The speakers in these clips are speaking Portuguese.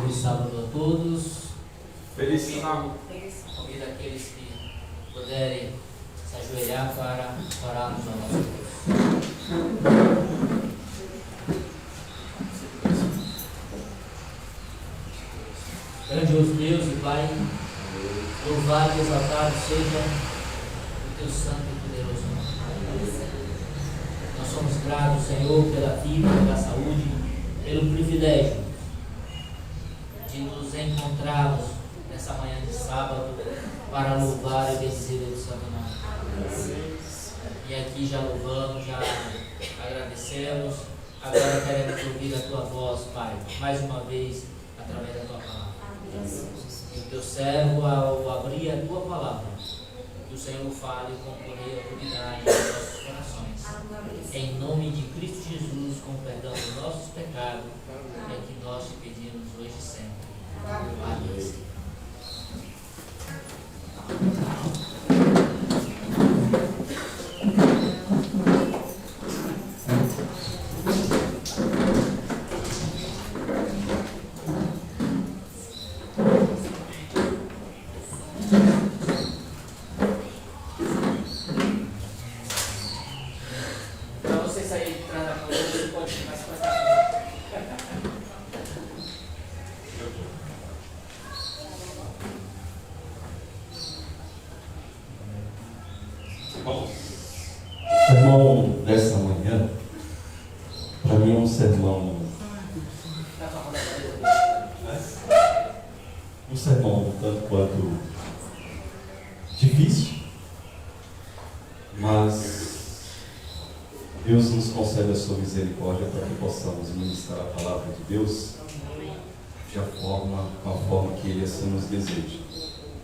Feliz sábado a todos. Feliz sábado. Convido aqueles que puderem se ajoelhar para orarmos ao nosso Deus. Grandioso Deus e Pai, louvado e exaltado seja o Teu santo e poderoso nome. Nós somos gratos, Senhor, pela vida, pela saúde, pelo privilégio de nos encontrarmos nessa manhã de sábado para louvar e bendizer o santo nome. E aqui já louvamos, já agradecemos, agora queremos ouvir a Tua voz, Pai, mais uma vez, através da Tua palavra. E o Teu servo, ao abrir a Tua palavra, que o Senhor fale com poder e autoridade em nossos corações. Em nome de Cristo Jesus, com o perdão dos nossos pecados, é que nós te pedimos hoje e sempre. Amém. O sermão dessa manhã, para mim é um sermão tanto quanto difícil, mas Deus nos concede a sua misericórdia para que possamos ministrar a palavra de Deus com a forma que Ele assim nos deseja.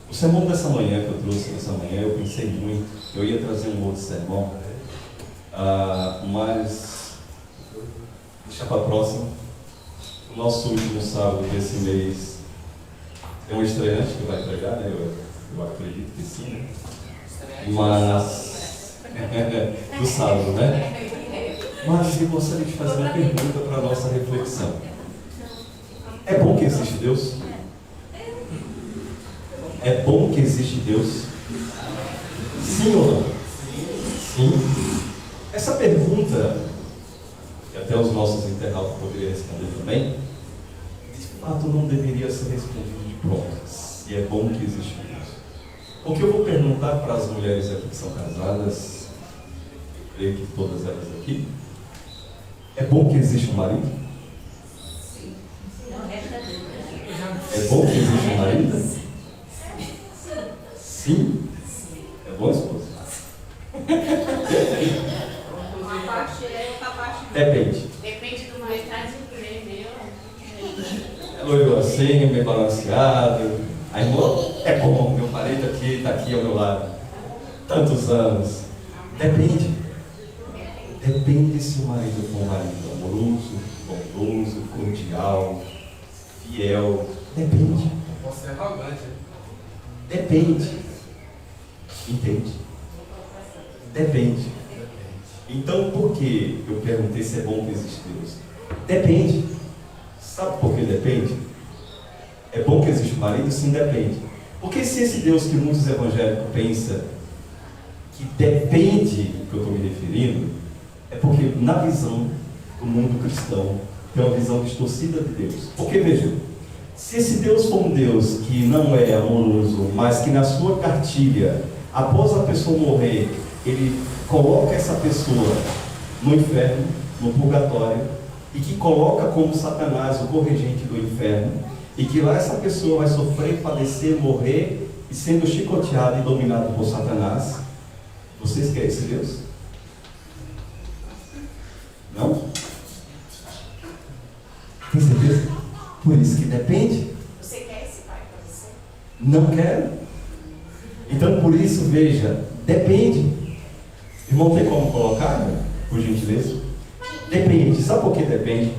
O sermão dessa manhã que eu trouxe nessa manhã, eu pensei muito, eu ia trazer um outro sermão, mas deixa para a próxima. O nosso último sábado desse mês tem um estreante que vai pregar, né? Eu acredito que sim, né? Mas do sábado, né? Mas eu gostaria de fazer uma pergunta para a nossa reflexão. É bom que existe Deus? É bom que existe Deus? Sim ou não? Sim. Essa pergunta, que até os nossos internautas poderiam responder também, de fato não deveria ser respondida de pronto, se é bom que existe Deus. Porque eu vou perguntar para as mulheres aqui que são casadas, eu creio que todas elas aqui, é bom que existe um marido? É bom que existe um marido? Sim? É bom, esposa? Depende. Depende do metade do prêmio. Ela olhou assim, meio balanceado. Aí, é bom, meu marido aqui está aqui ao meu lado. Tantos anos. Depende. Depende se o marido for um marido amoroso, bondoso, cordial, fiel. Depende. Posso ser arrogante. Depende. Entende? Depende. Então, por que eu perguntei se é bom que existe Deus? Depende. Sabe por que depende? É bom que existe um marido? Sim, depende. Porque se esse Deus que muitos evangélicos pensam que depende do que eu estou me referindo, é porque na visão do mundo cristão tem uma visão distorcida de Deus. Porque vejam, se esse Deus for um Deus que não é amoroso, mas que na sua cartilha, após a pessoa morrer, ele coloca essa pessoa no inferno, no purgatório, e que coloca como Satanás o corregente do inferno, e que lá essa pessoa vai sofrer, padecer, morrer, e sendo chicoteada e dominada por Satanás. Vocês querem esse Deus? Não? Tem certeza? Por isso que depende. Você quer esse pai para você? Não quero. Então, por isso, veja, depende. Irmão, tem como colocar, por gentileza? Depende. Sabe por que depende?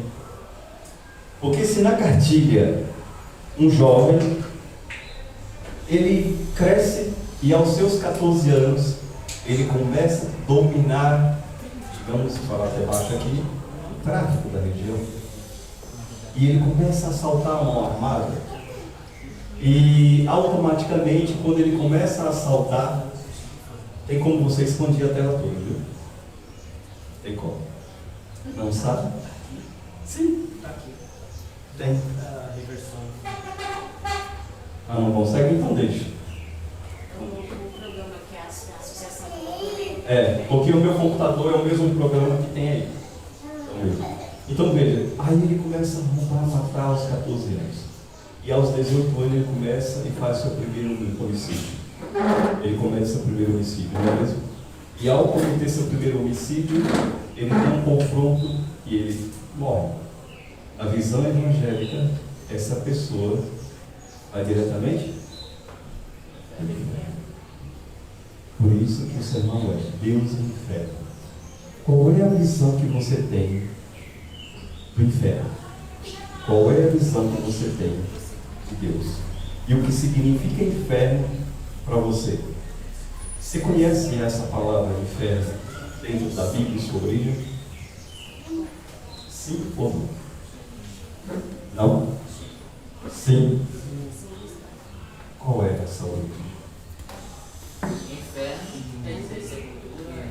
Porque se na cartilha um jovem, ele cresce e aos seus 14 anos, ele começa a dominar, digamos, falar até baixo aqui, o tráfico da região. e ele começa a saltar a mão armada. E automaticamente, quando ele começa a saltar, tem como você expandir a tela toda, viu? Tem como? Não sabe? Sim. Tem. Ah, não consegue? Então deixa. O programa que é a Associação do Porque o meu computador é o mesmo programa que tem aí. Então veja, aí ele começa a roubar, matar aos 14 anos. E aos 18 anos ele começa e faz seu primeiro homicídio. Ele começa o primeiro homicídio, não é mesmo? E ao cometer seu primeiro homicídio, ele tem um confronto e ele morre. A visão evangélica, essa pessoa vai diretamente? Por isso que o sermão é Deus e inferno. Qual é a visão que você tem do inferno? Qual é a visão que você tem de Deus? E o que significa inferno para você? Você conhece essa palavra inferno dentro da Bíblia e sua origem? Sim ou não? Não? Sim. Qual é essa origem? Inferno é sepultura,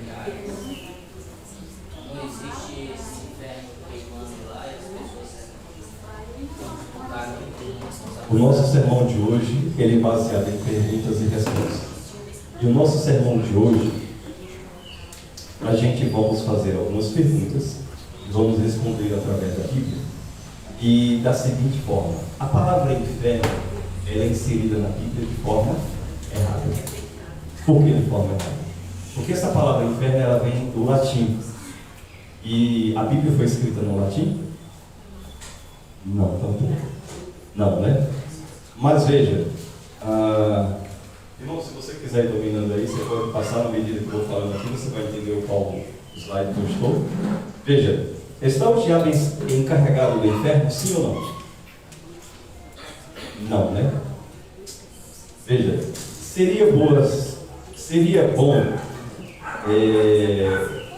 não existe esse inferno queimando lá e as pessoas O nosso sermão de hoje, ele é baseado em perguntas e respostas. E o nosso sermão de hoje, a gente vamos fazer algumas perguntas, vamos responder através da Bíblia, e da seguinte forma: a palavra inferno, ela é inserida na Bíblia de forma errada. Por que de forma errada? Porque essa palavra inferno, ela vem do latim. E a Bíblia foi escrita no latim? Não, tampouco. Não, né? Mas veja, irmão, se você quiser ir dominando aí, você pode passar na medida que eu vou falando aqui, você vai entender o qual slide que eu estou. Veja, está o diabo encarregado do inferno, sim ou não? Não, né? Veja, seria bom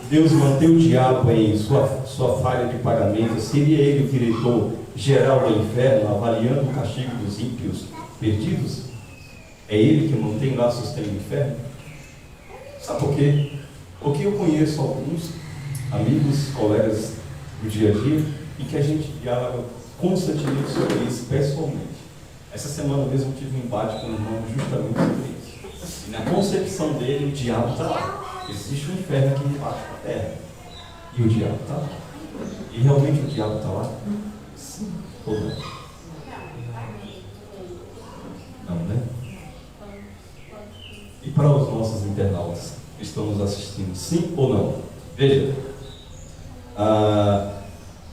Deus manter o diabo em sua falha de pagamento? Seria ele o diretor geral do inferno, avaliando o castigo dos ímpios perdidos? É ele que mantém lá, sustém o inferno? Sabe por quê? Porque eu conheço alguns amigos, colegas do dia a dia, e que a gente dialoga constantemente sobre isso pessoalmente. Essa semana mesmo tive um embate com o irmão justamente sobre isso. E na concepção dele, o diabo está lá. Existe um inferno aqui embaixo da terra. E o diabo está lá. E realmente o diabo está lá? Sim ou não? Não, né? E para os nossos internautas que estão nos assistindo, sim ou não? Veja,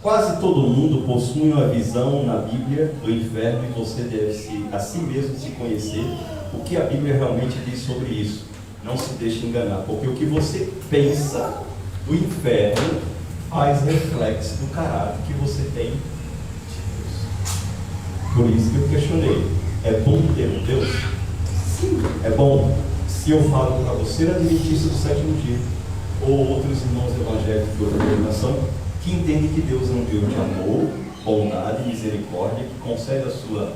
quase todo mundo possui uma visão na Bíblia do inferno, e você deve a si mesmo se conhecer o que a Bíblia realmente diz sobre isso. Não se deixe enganar, porque o que você pensa do inferno faz reflexo do caráter que você tem de Deus. Por isso que eu questionei: é bom ter um Deus? Sim, é bom. Se eu falo para você, adventista do sétimo dia, ou outros irmãos evangélicos de outra denominação, que entendem que Deus é um Deus de amor, bondade e misericórdia, que concede a sua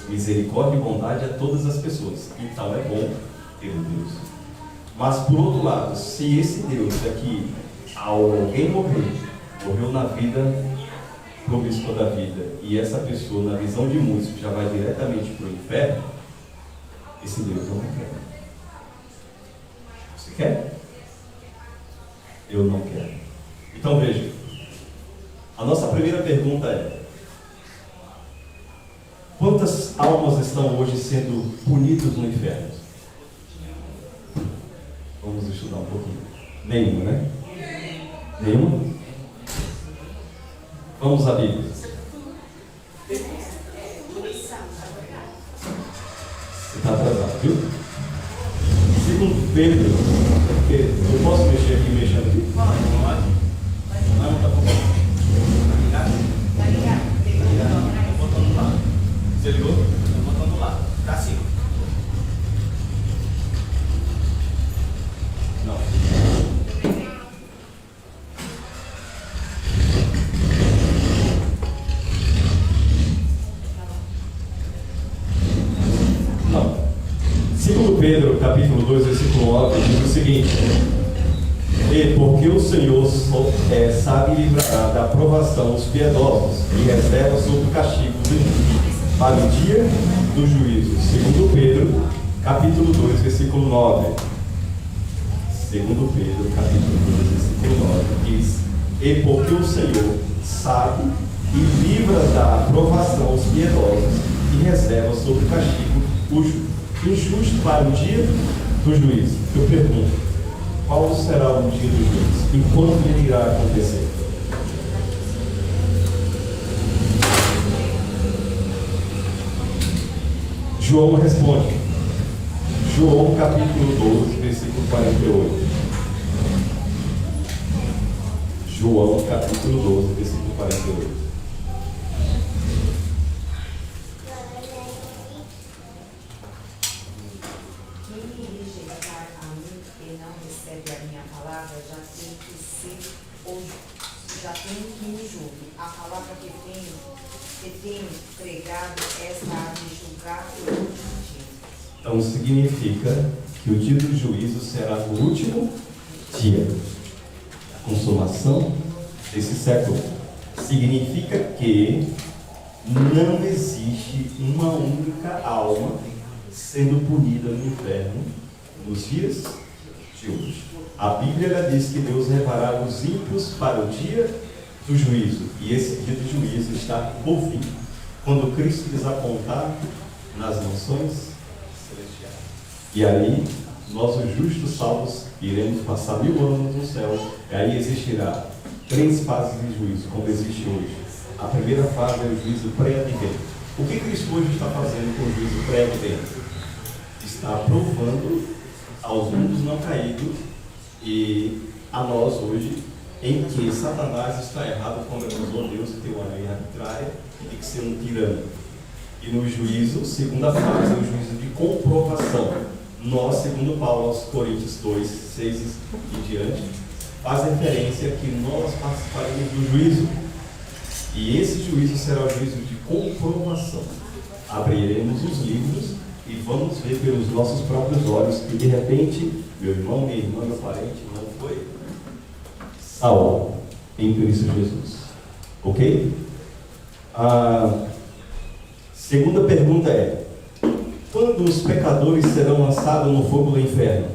misericórdia e bondade a todas as pessoas. Então é bom ter um Deus. Mas por outro lado, se esse Deus daqui, alguém morreu na vida promíscua da vida, e essa pessoa, na visão de muitos, já vai diretamente para o inferno, esse Deus não quer. Você quer? Eu não quero. Então veja, a nossa primeira pergunta é: quantas almas estão hoje sendo punidas no inferno? Vamos estudar um pouquinho. Nenhuma, né? Nenhuma? Vamos à Bíblia. Você está atrasado, viu? Segundo Pedro, porque eu posso mexer aqui mexendo aqui? Pode. Não, tá bom. Tá ligado? Estou botando lá. Você ligou? Estou botando lá. Tá sim. Não. Pedro, capítulo 2, versículo 9, diz o seguinte: e porque o Senhor sabe livrar da provação os piedosos e reserva sob o castigo do justo para o dia do juízo. Segundo Pedro, capítulo 2, versículo 9. Segundo Pedro, capítulo 2, versículo 9, diz: e porque o Senhor sabe e livra da provação os piedosos e reserva sob o castigo o injusto para o dia do juízo. Eu pergunto, qual será o dia do juízo? E quando ele irá acontecer? João responde. João capítulo 12, versículo 48. João capítulo 12, versículo 48. Já tenho que me julgue. A palavra que tenho pregado, esta há de julgar o último dia. Então significa que o dia do juízo será no último dia, a consumação desse século. Significa que não existe uma única alma sendo punida no inferno nos dias de hoje. A Bíblia ela diz que Deus levará os ímpios para o dia do juízo. E esse dia do juízo está por vir, quando Cristo desapontar nas nações celestiais. E aí, nós os justos salvos iremos passar 1000 anos no céu. E aí existirá 3 fases de juízo, como existe hoje. A primeira fase é o juízo pré-advento. O que Cristo hoje está fazendo com o juízo pré-advento? Está provando aos mundos não caídos e a nós hoje, em que Satanás está errado quando acusou Deus de ter uma lei arbitrária e de que ser um tirano. E no juízo, segunda fase, é o juízo de comprovação. Nós, segundo Paulo aos Coríntios 2, 6 e diante, faz referência que nós participaremos do juízo. E esse juízo será o juízo de comprovação. Abriremos os livros e vamos ver pelos nossos próprios olhos que de repente, meu irmão, minha irmã, meu parente não foi salvo em Cristo Jesus. Ok? A segunda pergunta é: quando os pecadores serão lançados no fogo do inferno?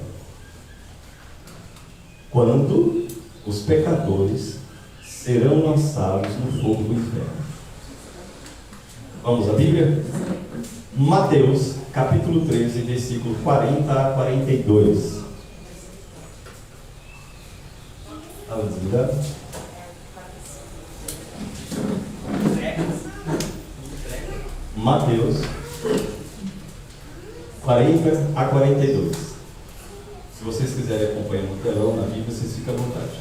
Quando os pecadores serão lançados no fogo do inferno. Vamos à Bíblia? Mateus, capítulo 13, versículo 40 a 42. Mateus 40 a 42. Se vocês quiserem acompanhar no telão, na Bíblia, vocês ficam à vontade.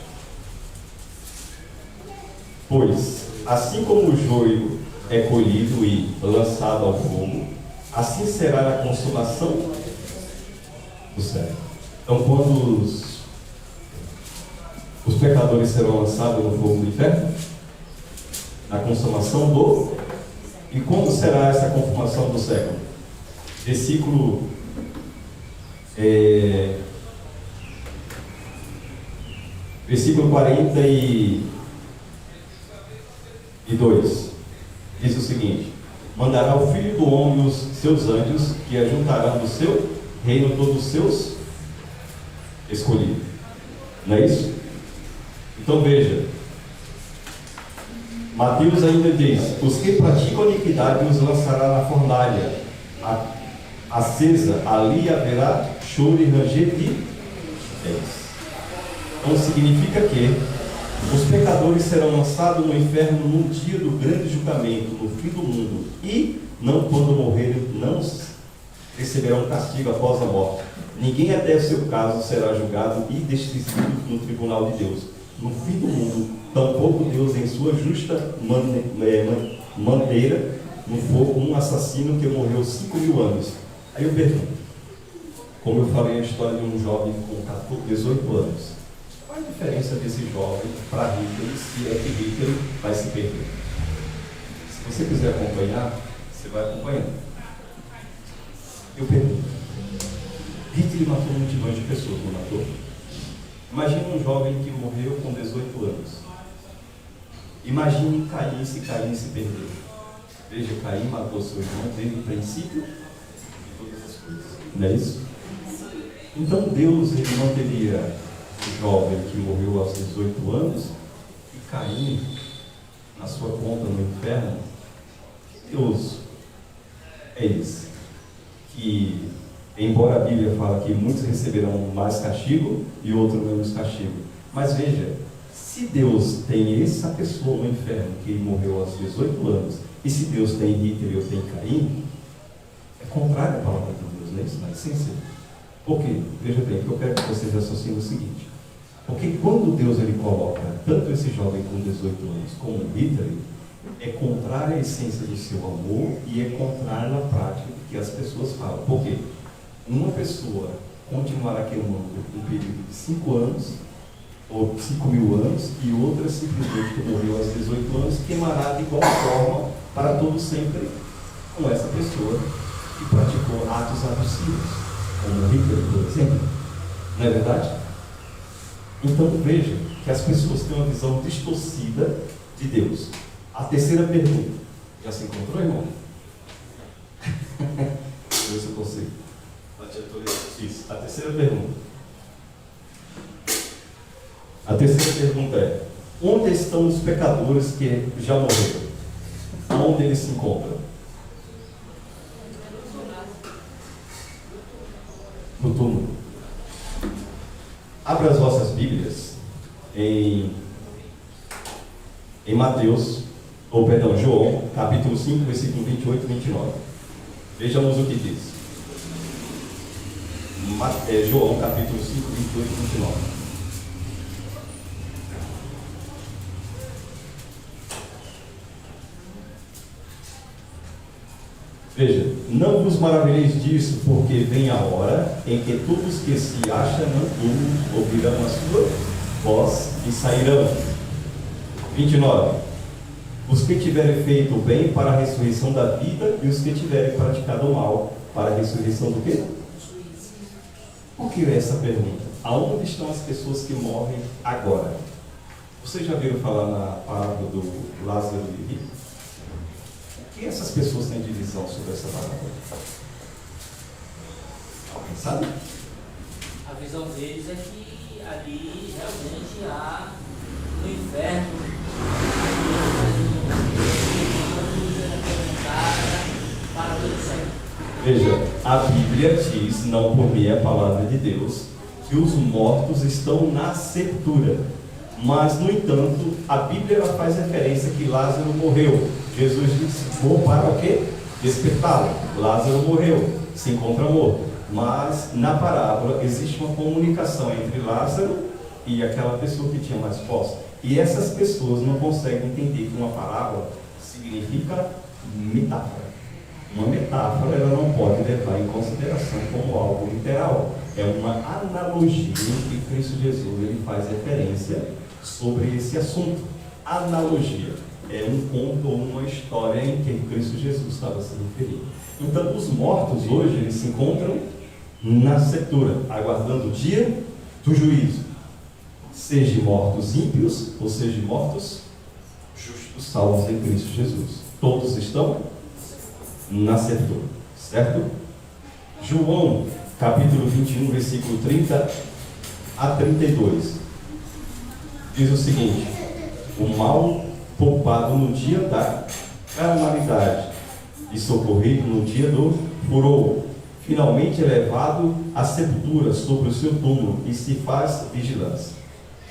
Pois, assim como o joio é colhido e lançado ao fogo, assim será a consumação do século. Então, quando os pecadores serão lançados no fogo do inferno, na consumação do... E como será essa consumação do século? Versículo 42 diz o seguinte: mandará o Filho do Homem os seus anjos, que ajuntarão do seu reino todos os seus escolhidos. Não é isso? Então veja, Mateus ainda diz: os que praticam iniquidade os lançará na fornalha acesa, ali haverá choro e ranger de dentes. Então significa que os pecadores serão lançados no inferno no dia do grande julgamento, no fim do mundo, e não quando morrerem, não receberão castigo após a morte. Ninguém até o seu caso será julgado e decidido no tribunal de Deus. No fim do mundo, tampouco Deus, em sua justa maneira, no fogo um assassino que morreu 5.000 anos. Aí eu pergunto, como eu falei a história de um jovem com 18 anos, qual a diferença desse jovem para Hitler, se é que Hitler vai se perder? Se você quiser acompanhar, você vai acompanhando. Eu pergunto, Hitler matou multidões de pessoas, não matou? Imagine um jovem que morreu com 18 anos. Imagine Caim, se Caim se perdeu. Veja, Caim matou seu irmão desde o princípio de todas as coisas. Não é isso? Então Deus, ele não teria o jovem que morreu aos 18 anos e Caim na sua conta no inferno. Deus é esse que, embora a Bíblia fala que muitos receberão mais castigo e outros menos castigo, mas veja, se Deus tem essa pessoa no inferno que morreu aos 18 anos, e se Deus tem Hitler ou tem Caim, é contrário à palavra de Deus, não é isso? Na essência. Por quê? Veja bem, que eu quero que vocês raciocinem o seguinte: porque quando Deus ele coloca tanto esse jovem com 18 anos como Hitler, é contrário à essência do seu amor e é contrário à prática que as pessoas falam. Por quê? Uma pessoa continuará queimando um período de 5 anos ou 5.000 anos, e outra simplesmente que morreu aos 18 anos queimará de igual forma para todo sempre com essa pessoa que praticou atos abusivos, como Hitler, por exemplo. Não é verdade? Então veja que as pessoas têm uma visão distorcida de Deus. A terceira pergunta. Já se encontrou, irmão? Deixa eu ver se eu consigo. Isso. A terceira pergunta. A terceira pergunta é: onde estão os pecadores que já morreram? Aonde eles se encontram? No túmulo. Abra as vossas Bíblias em Mateus, João, capítulo 5, versículo 28 e 29. Vejamos o que diz. João, capítulo 5, 28 e 29. Veja, não vos maravilheis disso, porque vem a hora em que todos que se acham no túmulo ouvirão a sua voz e sairão. 29. Os que tiverem feito o bem para a ressurreição da vida, e os que tiverem praticado o mal para a ressurreição do quê? Por que essa pergunta? Aonde estão as pessoas que morrem agora? Vocês já viram falar na parábola do Lázaro e Rico? O que essas pessoas têm de visão sobre essa parábola? Alguém sabe? A visão deles é que ali realmente há no inferno para todo sempre. Veja, a Bíblia diz, não por mim, é a palavra de Deus, que os mortos estão na sepultura. Mas, no entanto, a Bíblia ela faz referência que Lázaro morreu. Jesus disse: vou para o quê? Despertá-lo. Lázaro morreu, se encontra morto. Mas, na parábola, existe uma comunicação entre Lázaro e aquela pessoa que tinha mais posse. E essas pessoas não conseguem entender que uma parábola significa metáfora. Uma metáfora ela não pode levar em consideração como algo literal. É uma analogia que Cristo Jesus ele faz referência sobre esse assunto. Analogia é um conto ou uma história em que Cristo Jesus estava se referindo. Então, os mortos hoje eles se encontram na sepultura, aguardando o dia do juízo. Seja mortos ímpios ou seja mortos justos, salvos em Cristo Jesus. Todos estão na sepultura, certo? João, capítulo 21, versículo 30 a 32. Diz o seguinte: o mal poupado no dia da calamidade e socorrido no dia do furor, finalmente é levado à sepultura sobre o seu túmulo e se faz vigilância.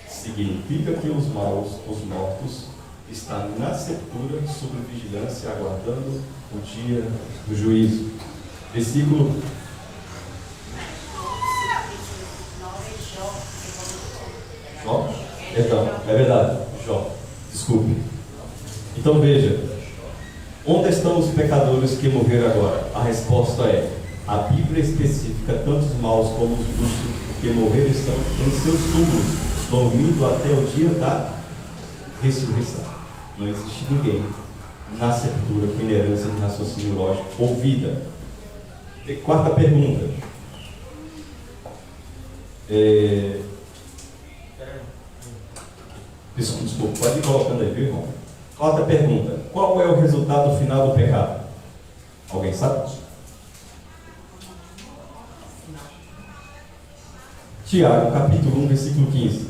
Significa que os mortos, estão na sepultura sob vigilância, aguardando o dia do juízo. Versículo Jó? Perdão, é verdade, Jó. Desculpe. Então veja, onde estão os pecadores que morreram agora? A resposta é: a Bíblia especifica tanto os maus como os justos que morreram estão em seus túmulos, dormindo até o dia da ressurreição. Não existe ninguém na sepultura com inerência de raciocínio lógico ou vida. Quarta pergunta: Desculpa, pode ir colocando aí, viu, irmão? Quarta pergunta: qual é o resultado final do pecado? Alguém sabe? Tiago, capítulo 1, versículo 15.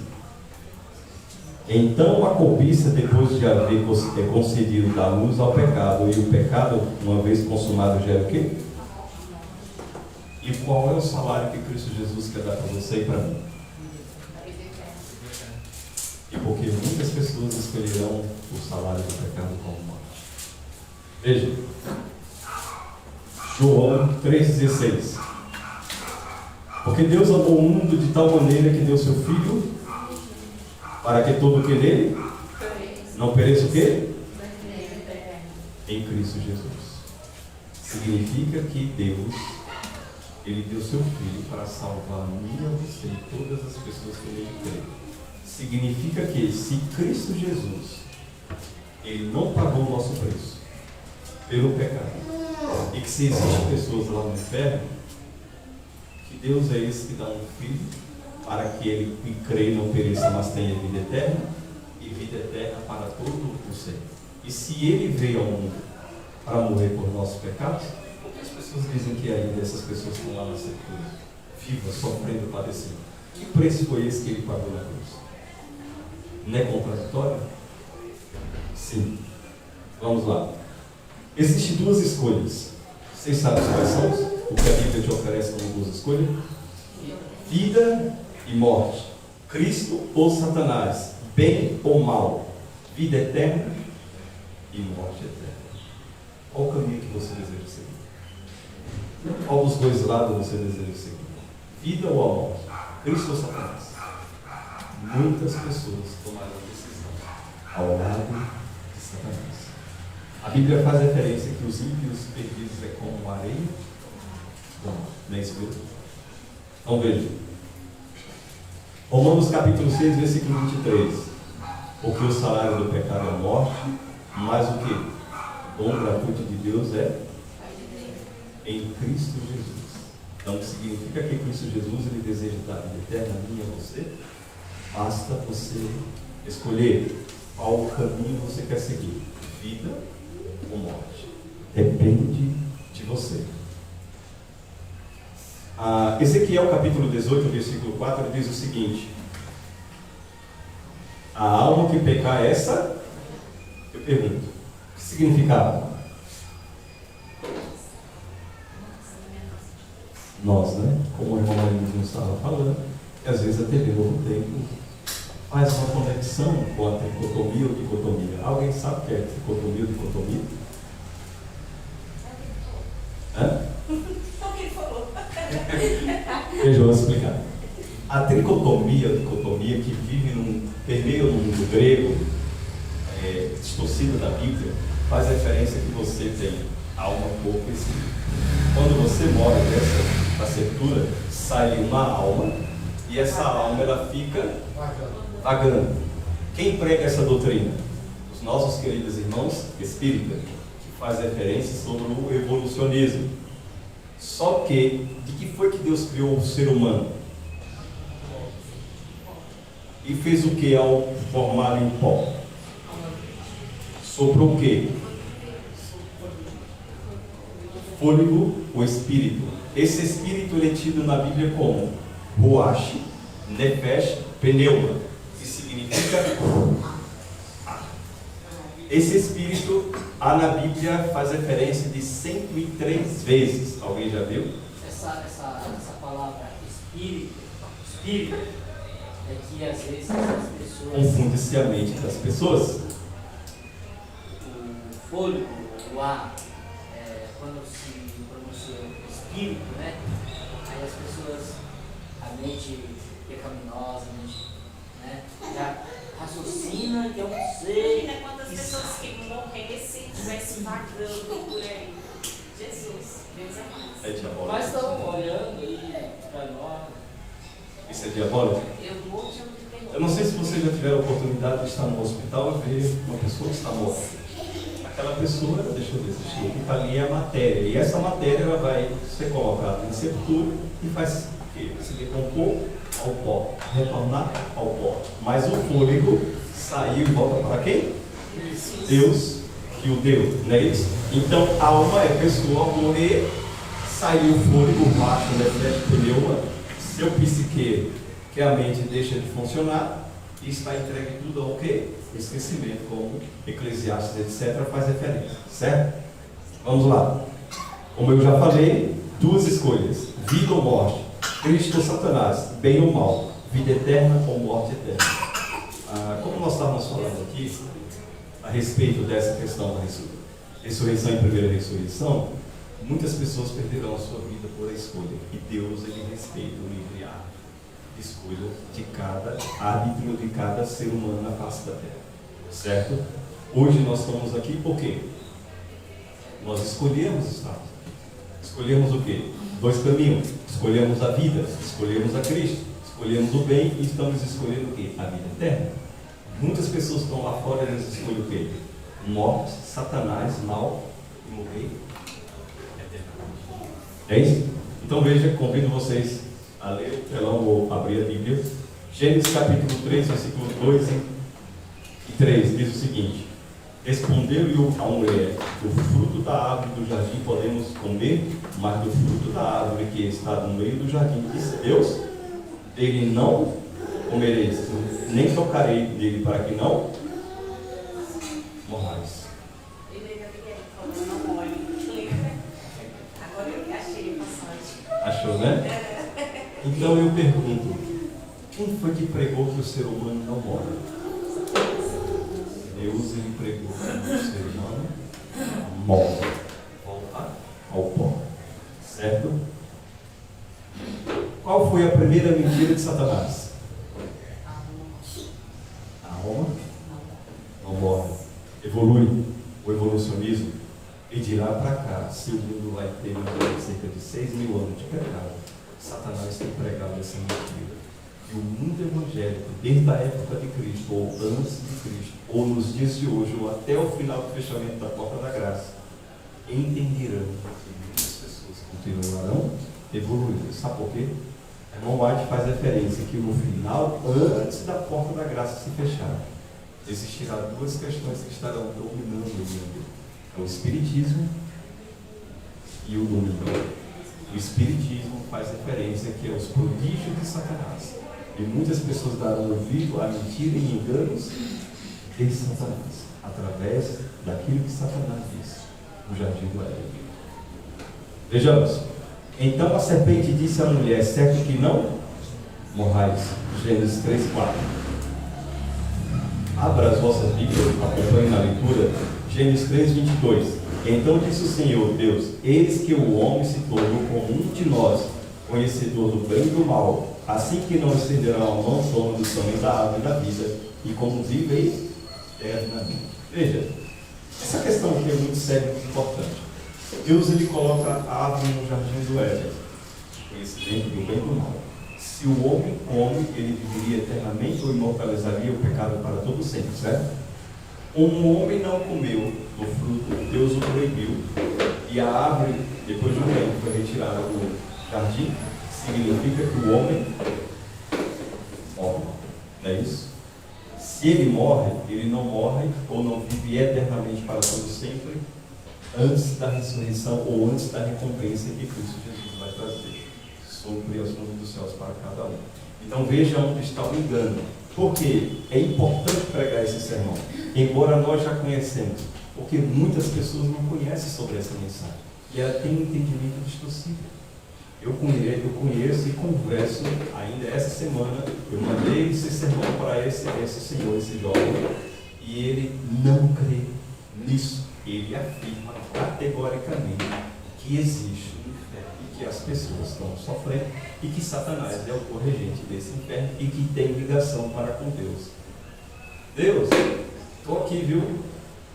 Então a cobiça, depois de haver concedido dar luz ao pecado, e o pecado, uma vez consumado, gera o quê? E qual é o salário que Cristo Jesus quer dar para você e para mim? E porque muitas pessoas escolherão o salário do pecado como morte. Veja, João 3,16. Porque Deus amou o mundo de tal maneira que deu seu Filho, para que todo o que nele não pereça o quê? Em Cristo Jesus. Significa que Deus, Ele deu seu Filho para salvar a mim e a você e todas as pessoas que nele creem. Significa que se Cristo Jesus, Ele não pagou o nosso preço pelo pecado, e que se existem pessoas lá no inferno, que Deus é esse que dá um Filho para que ele que crê não pereça, mas tenha vida eterna, e vida eterna para todo o ser. E se ele veio ao mundo para morrer por nossos pecados, por que as pessoas dizem que ainda essas pessoas estão lá na sepultura, vivas, sofrendo, padecendo? Que preço foi esse que ele pagou na cruz? Não é contraditório? Sim. Vamos lá. Existem duas escolhas. Vocês sabem quais são? O que a Bíblia te oferece como duas escolhas? Vida e morte. Cristo ou Satanás. Bem ou mal. Vida eterna e morte eterna. Qual o caminho que você deseja seguir? Qual dos dois lados você deseja seguir? Vida ou a morte? Cristo ou Satanás? Muitas pessoas tomaram a decisão ao lado de Satanás. A Bíblia faz referência que os ímpios perdidos é como areia. Não é isso mesmo? Então veja. Romanos capítulo 6, versículo 23. Porque o salário do pecado é a morte, mas o que? O dom gratuito de Deus é em Cristo Jesus. Então significa que Cristo Jesus ele deseja dar vida eterna a mim e a você. Basta você escolher qual caminho você quer seguir, vida ou morte. Depende de você. Ezequiel capítulo 18, versículo 4, ele diz o seguinte: a alma que pecar essa, eu pergunto, o que significava? Nós, né? Como o irmão Marinho estava falando, que às vezes a TV Novo Tempo faz uma conexão com a tricotomia ou dicotomia. Alguém sabe o que é tricotomia ou dicotomia? Hã? Veja, eu vou explicar. A tricotomia ou dicotomia que permeia no mundo grego, distorcida da Bíblia, faz referência que você tem alma, corpo e espírito. Quando você morre dessa sepultura, sai uma alma e essa alma ela fica vagando. Quem prega essa doutrina? Os nossos queridos irmãos espíritas, que faz referência sobre o evolucionismo. Só que, de que foi que Deus criou o ser humano? E fez o que ao formá-lo em pó? Soprou o que? Fôlego, o espírito. Esse espírito ele é tido na Bíblia como Ruach, Nefesh, Pneuma, que significa esse espírito, na Bíblia faz referência de 103 vezes. Alguém já viu? Essa palavra espírito é que às vezes as pessoas Confunde-se a mente das pessoas. O fôlego, o ar, quando se pronuncia espírito, né? Aí as pessoas, a mente pecaminosa, né? Já raciocina que eu não sei. Imagina quantas pessoas que morressem e estivessem vagando por aí. Jesus, Deus é mais. É diabólico. Mas estão olhando aí para nós. Isso é diabólico? Eu morro de terror. Eu não sei se vocês já tiveram a oportunidade de estar no hospital e ver uma pessoa que está morta. Aquela pessoa, deixa eu ver se chega, que está ali é a matéria. E essa matéria ela vai ser colocada na sepultura e faz o quê? Se decompor ao pó. Retornar ao pó. Mas o fôlego saiu e volta para quem? Deus que o deu, não é isso? Então, alma é pessoa ao morrer, saiu o fôlego, o macho, nefete, pneuma, seu psique, que a mente deixa de funcionar, e está entregue tudo ao quê? Esquecimento, como Eclesiastes, etc., faz referência, certo? Vamos lá. Como eu já falei, duas escolhas: vida ou morte, Cristo ou Satanás, bem ou mal, vida eterna ou morte eterna. Como nós estávamos falando aqui a respeito dessa questão da ressurreição e primeira ressurreição, muitas pessoas perderão a sua vida por a escolha, e Deus, ele respeita o livre-arbítrio de escolha de cada árbitro de cada ser humano na face da terra, certo? Hoje nós estamos aqui por quê? Nós escolhemos estar aqui. Escolhemos o quê? Dois caminhos: escolhemos a vida, escolhemos a Cristo, escolhemos o bem e estamos escolhendo o quê? A vida eterna. Muitas pessoas estão lá fora e eles escolhem o quê? Morte, Satanás, mal e morrer eternamente. É isso? Então veja, convido vocês a ler o telão ou abrir a Bíblia. Gênesis capítulo 3, versículo 2 e 3 diz o seguinte: respondeu-lhe a mulher: do fruto da árvore do jardim podemos comer, mas do fruto da árvore que está no meio do jardim, disse Deus, dele não comereis, nem tocarei dele, para que não morrais. Agora eu que achei bastante. Achou, né? Então eu pergunto: quem foi que pregou que o ser humano não morre? Deus, ele pregou que o ser humano morre, volta ao pó, certo? Qual foi a primeira mentira de Satanás? A alma não morre, evolui. O evolucionismo pedirá para cá se o mundo vai ter cerca de 6.000 anos de pecado. Satanás tem pregado essa mentira. E o mundo evangélico, desde a época de Cristo, ou antes de Cristo, ou nos dias de hoje, ou até o final do fechamento da porta da graça, entenderão que muitas pessoas continuarão evoluindo. Sabe por quê? Irmão White faz referência que no final, antes da porta da graça se fechar, existirá duas questões que estarão dominando o mundo: é o Espiritismo e o dominio. O Espiritismo faz referência que é os prodígios de Satanás. E muitas pessoas darão ouvido a mentira e enganos de Satanás, através daquilo que Satanás disse no jardim do Éden. Vejamos. Então a serpente disse à mulher: certo que não morrais. Gênesis 3, 4. Abra as vossas Bíblias, acompanhe na leitura. Gênesis 3, 22. Então disse o Senhor Deus: eis que o homem se tornou como um de nós, conhecedor do bem e do mal, assim que não estenderá a mão sobre o tamanho da árvore da vida, e como viveis eternamente. Veja, essa questão aqui é muito séria e muito importante. Deus, ele coloca a árvore no jardim do Éden, conhecimento do bem e do mal. Se o homem come, ele viveria eternamente ou imortalizaria o pecado para todo sempre, certo? Um homem não comeu do fruto, Deus o proibiu, e a árvore, depois de um tempo, foi retirada do jardim, significa que o homem morre, não é isso? Se ele morre, ele não morre ou não vive eternamente para todo sempre, antes da ressurreição ou antes da recompensa que Cristo Jesus vai trazer sobre as nuvens dos céus para cada um. Então veja onde está o engano. Porque é importante pregar esse sermão, embora nós já conhecemos, porque muitas pessoas não conhecem sobre essa mensagem e ela tem um entendimento distorcido. Eu conheço e converso ainda essa semana. Eu mandei esse sermão para esse senhor, esse jovem, e ele não crê nisso. Ele afirma categoricamente que existe um inferno e que as pessoas estão sofrendo e que Satanás é o corregente desse inferno e que tem ligação para com Deus. Deus, estou aqui, viu?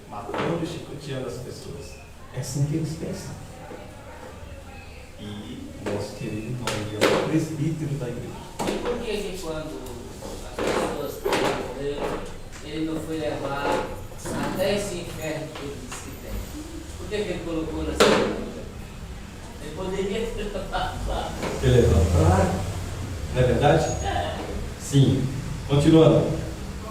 Matando e chicoteando as pessoas. É assim que eles pensam. E nosso querido irmão, ele é o presbítero da igreja. Por que quando as pessoas morreram, ele não foi levar até esse inferno que ele disse que tem? Por que ele colocou nessa pergunta? Ele poderia ter levado lá. Ele levou para lá, não é verdade? Sim. Continuando.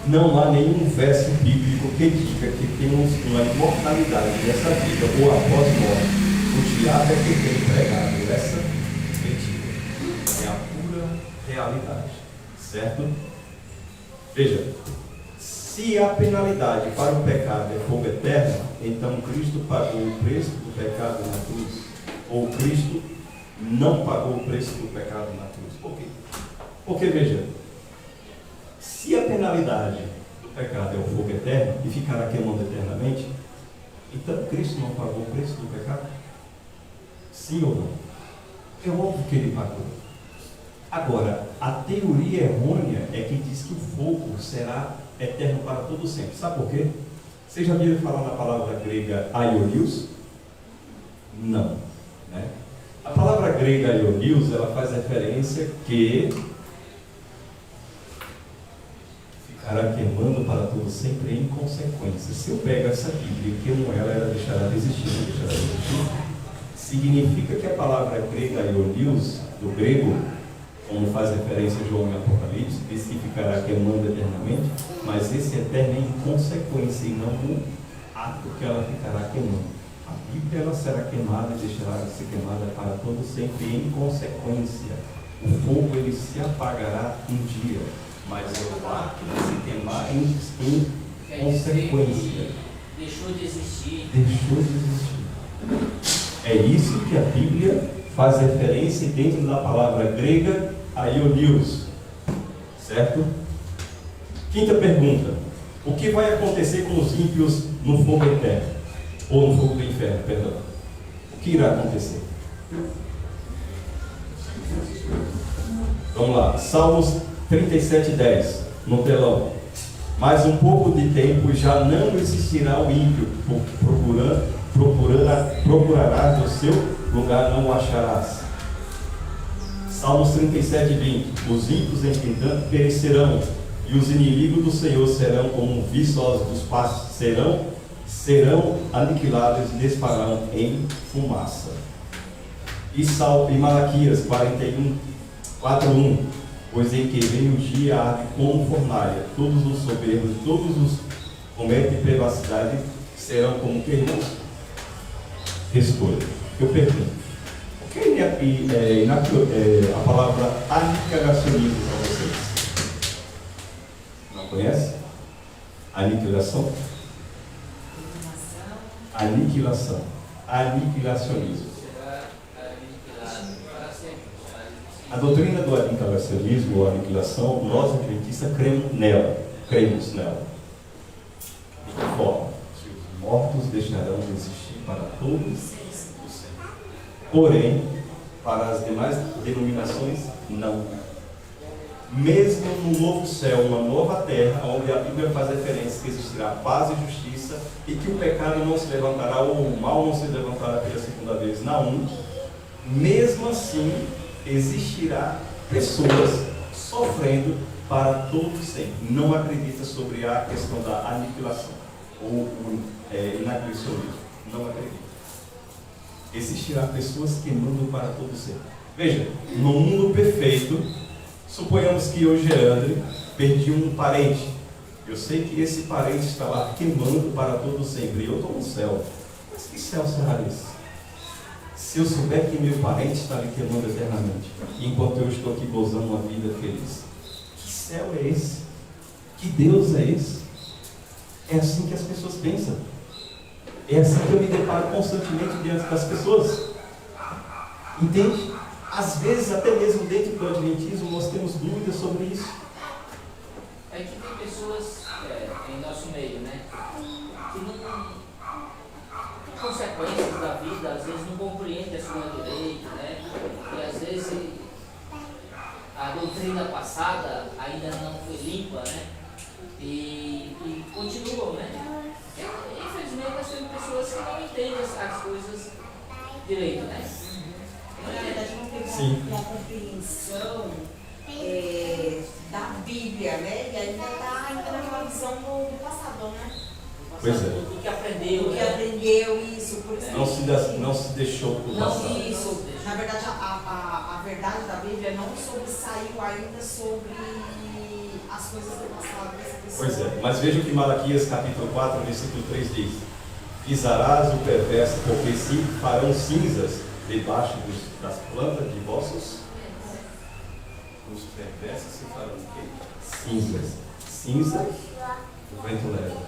Não há nenhum verso bíblico que diga que temos uma imortalidade dessa vida ou após morte. O diabo é que tem pregado essa mentira. É a pura realidade. Certo? Veja, se a penalidade para o pecado é fogo eterno, então Cristo pagou o preço do pecado na cruz. Ou Cristo não pagou o preço do pecado na cruz. Por quê? Porque, veja, se a penalidade do pecado é o fogo eterno e ficará queimando eternamente, então Cristo não pagou o preço do pecado? Sim ou não? É óbvio que ele pagou. Agora, a teoria errônea é que diz que o fogo será eterno para todo sempre. Sabe por quê? Vocês já viram falar na palavra grega aionios? Não. Né? A palavra grega aionios, ela faz referência que ficará queimando para todo sempre em consequência. Se eu pego essa Bíblia e queimo ela deixará de existir, não deixará de existir. Significa que a palavra grega aionios, do grego, como faz referência a João em Apocalipse, diz que ficará queimando eternamente, mas esse eterno é em consequência e não o ato que ela ficará queimando. A Bíblia ela será queimada e deixará de ser queimada para todo sempre em consequência. O fogo ele se apagará um dia, mas é o ato de se queimar em consequência. Deixou de existir. Deixou de existir. É isso que a Bíblia faz referência dentro da palavra grega aionios. Certo? Quinta pergunta. O que vai acontecer com os ímpios no fogo eterno? Ou no fogo do inferno, perdão. O que irá acontecer? Vamos lá. Salmos 37:10, no telão. Mais um pouco de tempo já não existirá o ímpio, procurarás o seu lugar, não o acharás. Salmos 37:20. Os ímpios, entretanto, perecerão, e os inimigos do Senhor serão como viçosos dos pastos, serão aniquilados e desfarão em fumaça. E Malaquias 4:1. Pois em que vem o dia arde como fornalha, todos os soberbos, todos os cometem privacidade, serão como que irmãos? Escolha. Eu pergunto, o que é a palavra aniquilacionismo para vocês? Não conhece? Aniquilação? Aniquilação. Aniquilacionismo. A doutrina do aniquilacionismo ou aniquilação, nós adventistas cremos nela. De que forma? Que os mortos deixarão de existir para todos os sempre. Porém, para as demais denominações, não. Mesmo no novo céu, uma nova terra, onde a Bíblia faz referência que existirá paz e justiça, e que o pecado não se levantará, ou o mal não se levantará pela segunda vez, não. Mesmo assim, existirá pessoas sofrendo para todo sempre. Não acredita sobre a questão da aniquilação ou o inaclicionismo. Não acredita. Existirá pessoas queimando para todo sempre. Veja, no mundo perfeito, suponhamos que eu, Geandre, perdi um parente. Eu sei que esse parente está lá queimando para todo sempre. E eu estou no céu. Mas que céu será esse? Se eu souber que meu parente está ali queimando eternamente, enquanto eu estou aqui gozando uma vida feliz, que céu é esse? Que Deus é esse? É assim que as pessoas pensam. É assim que eu me deparo constantemente diante das pessoas. Entende? Às vezes, até mesmo dentro do adventismo, nós temos dúvidas sobre isso. É que tem pessoas em nosso meio, né? Que não consequências da vida, às vezes não compreende a sua direito, né? E às vezes a doutrina passada ainda não foi limpa, né? E continuam, né? Infelizmente nós temos pessoas que não entendem as coisas direito, né? Na verdade, não tem uma compreensão da Bíblia, né? E ainda está ainda naquela visão do passador, né? Pois é. Do que aprendeu. Do que aprendeu, isso. Por isso Não se deixou por passar. Não, isso. Na verdade, a verdade da Bíblia não sobressaiu ainda sobre as coisas do passado dessa pessoa. Pois é, mas veja o que Malaquias capítulo 4, versículo 3 diz: pisarás o perverso, porque sim farão cinzas debaixo das plantas de vossos. Os perversos se farão o quê? Cinzas. Cinza, o vento leva.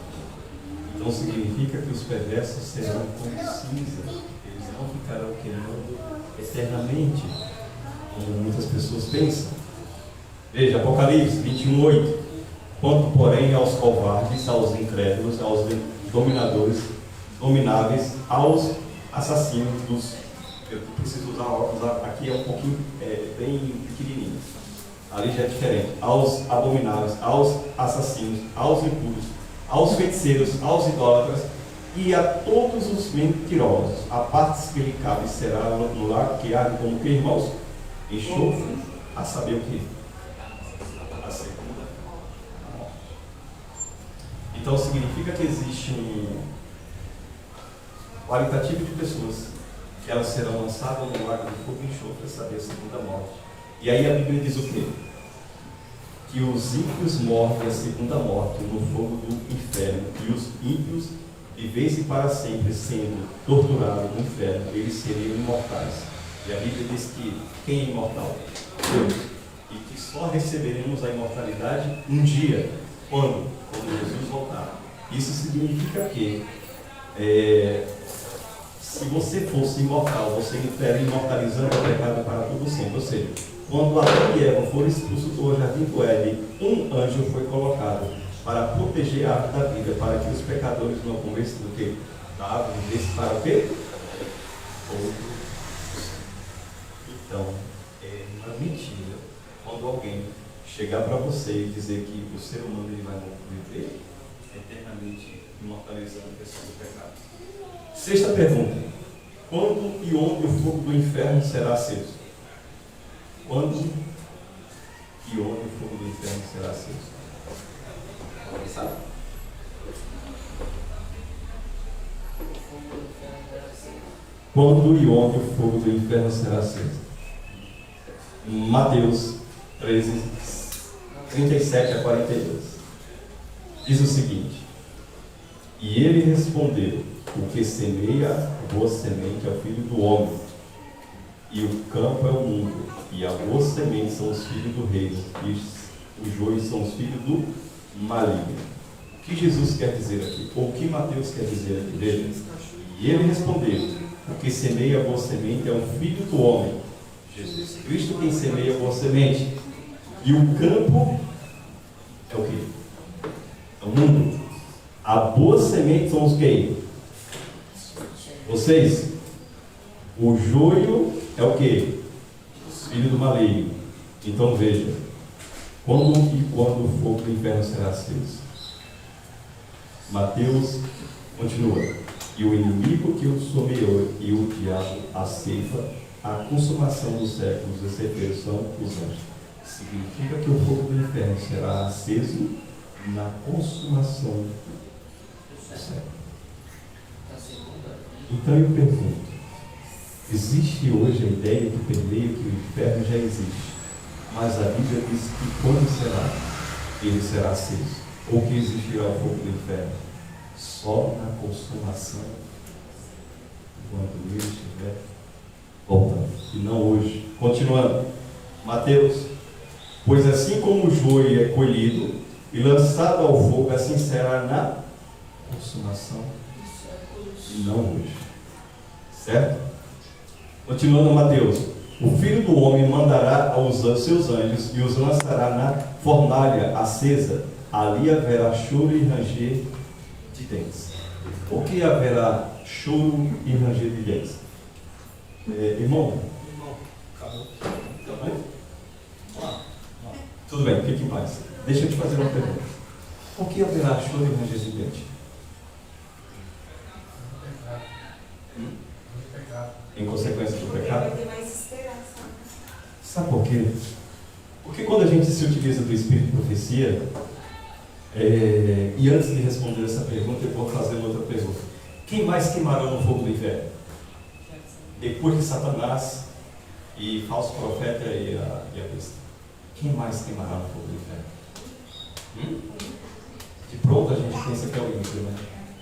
Então significa que os perversos serão como cinza. Eles não ficarão queimando eternamente, como muitas pessoas pensam. Veja, Apocalipse 21:8. Quanto, porém, aos covardes, aos incrédulos, aos dominadores, domináveis, aos assassinos dos... Eu preciso usar óculos, aqui é um pouquinho, bem pequenininho. Ali já é diferente. Aos abomináveis, aos assassinos, aos impuros, aos feiticeiros, aos idólatras e a todos os mentirosos, a partes que lhe cabe será no lago que arde como que, irmãos? Enxofre, a saber o que? A segunda morte. Então significa que existe um qualitativo de pessoas que elas serão lançadas no lago de fogo e enxofre, a saber a segunda morte. E aí a Bíblia diz o quê? Que os ímpios morrem a segunda morte no fogo do inferno, e os ímpios vivessem para sempre sendo torturados no inferno, eles seriam imortais. E a Bíblia diz que quem é imortal? Deus. E que só receberemos a imortalidade um dia. Quando? Quando Jesus voltar. Isso significa que se você fosse imortal, você estaria imortalizando o pecado para todo sempre. Ou seja, quando Adão e Eva foram expulsos do jardim do Éden, um anjo foi colocado para proteger a árvore da vida, para que os pecadores não comessem do que? Da árvore desse para o quê? Outro. Então, é uma mentira quando alguém chegar para você e dizer que o ser humano ele vai viver eternamente imortalizando pessoas do pecado. Sexta pergunta: quando e onde o fogo do inferno será aceso? Quando e onde o fogo do inferno será aceso? Alguém sabe? Quando e onde o fogo do inferno será aceso? Mateus 13, 37 a 42. Diz o seguinte: e ele respondeu: o que semeia boa semente é o filho do homem, e o campo é o mundo, e a boa semente são os filhos do reino, e os joios são os filhos do maligno. O que Jesus quer dizer aqui? Ou o que Mateus quer dizer aqui dele? E ele respondeu: o que semeia boa semente é o filho do homem, Jesus Cristo, quem semeia boa semente, e o campo é o quê? É o mundo. A boa semente são os quê? Vocês. O joio é o quê? Os filhos do maligno. Então veja, quando o fogo do inferno será aceso? Mateus continua: e o inimigo que o semeou e o diabo a ceifa, a consumação dos séculos, os efeitos são os anjos. Significa que o fogo do inferno será aceso na consumação do século. Então eu pergunto: existe hoje a ideia que permeia que o inferno já existe, mas a Bíblia diz que quando será ele será aceso? Ou que existirá o fogo do inferno? Só na consumação, quando ele estiver voltando, e não hoje. Continuando, Mateus: pois assim como o joio é colhido e lançado ao fogo, assim será na consumação, e não hoje. Certo? Continuando, Mateus: o Filho do Homem mandará aos seus anjos e os lançará na fornalha acesa, ali haverá choro e ranger de dentes. Por que haverá choro e ranger de dentes? Irmão? Acabou? Tá bem? Tudo bem, fique em paz. Deixa eu te fazer uma pergunta. Por que haverá choro e ranger de dentes? Em consequência do pecado? Vai ter mais esperança. Sabe por quê? Porque quando a gente se utiliza do Espírito de Profecia, e antes de responder essa pergunta, eu vou fazer uma outra pergunta. Quem mais queimará no fogo do inferno? Depois de Satanás e falso profeta e a besta. Quem mais queimará no fogo do inferno? De pronto a gente pensa que é o ímpio, né?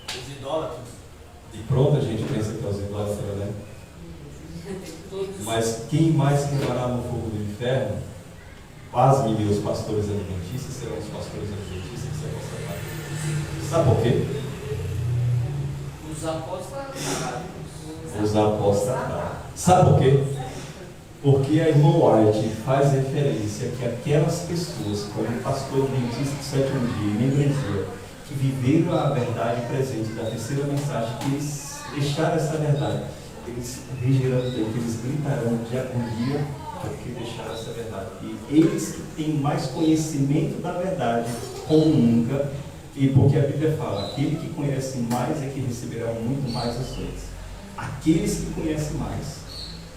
Os idólatras. De pronto a gente pensa que é os idólatras, né? Mas quem mais queimará no fogo do inferno? Pasme, meus pastores adventistas serão os pastores adventistas que serão salvados. Sabe por quê? Os apóstolos. Os apóstolos. Sabe por quê? Porque a irmã White faz referência que aquelas pessoas, como o pastor adventista do sétimo dia, membresia, que viveram a verdade presente da terceira mensagem, que eles deixaram essa verdade, eles regerão dentro, eles gritarão de agonia porque deixaram essa verdade. E eles que têm mais conhecimento da verdade, como nunca, e porque a Bíblia fala, aquele que conhece mais é que receberá muito mais ações. Aqueles que conhecem mais.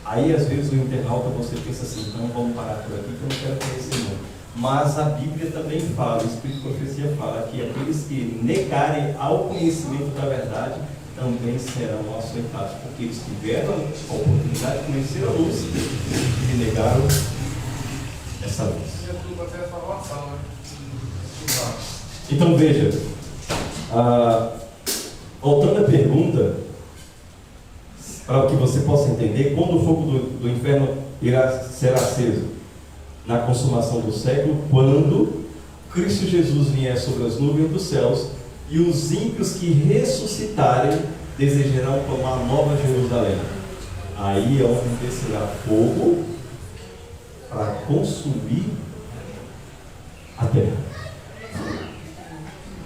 Aí às vezes o internauta você pensa assim, então vamos parar por aqui que eu não quero conhecer muito. Mas a Bíblia também fala, o Espírito de Profecia fala que aqueles que negarem ao conhecimento da verdade também serão açoitados, porque eles tiveram a oportunidade de conhecer a luz e negaram essa luz. Então veja, voltando à pergunta, para que você possa entender, quando o fogo do inferno será aceso? Na consumação do século, quando Cristo Jesus vier sobre as nuvens dos céus e os ímpios que ressuscitarem desejarão tomar a nova Jerusalém. Aí é onde descerá fogo para consumir a terra.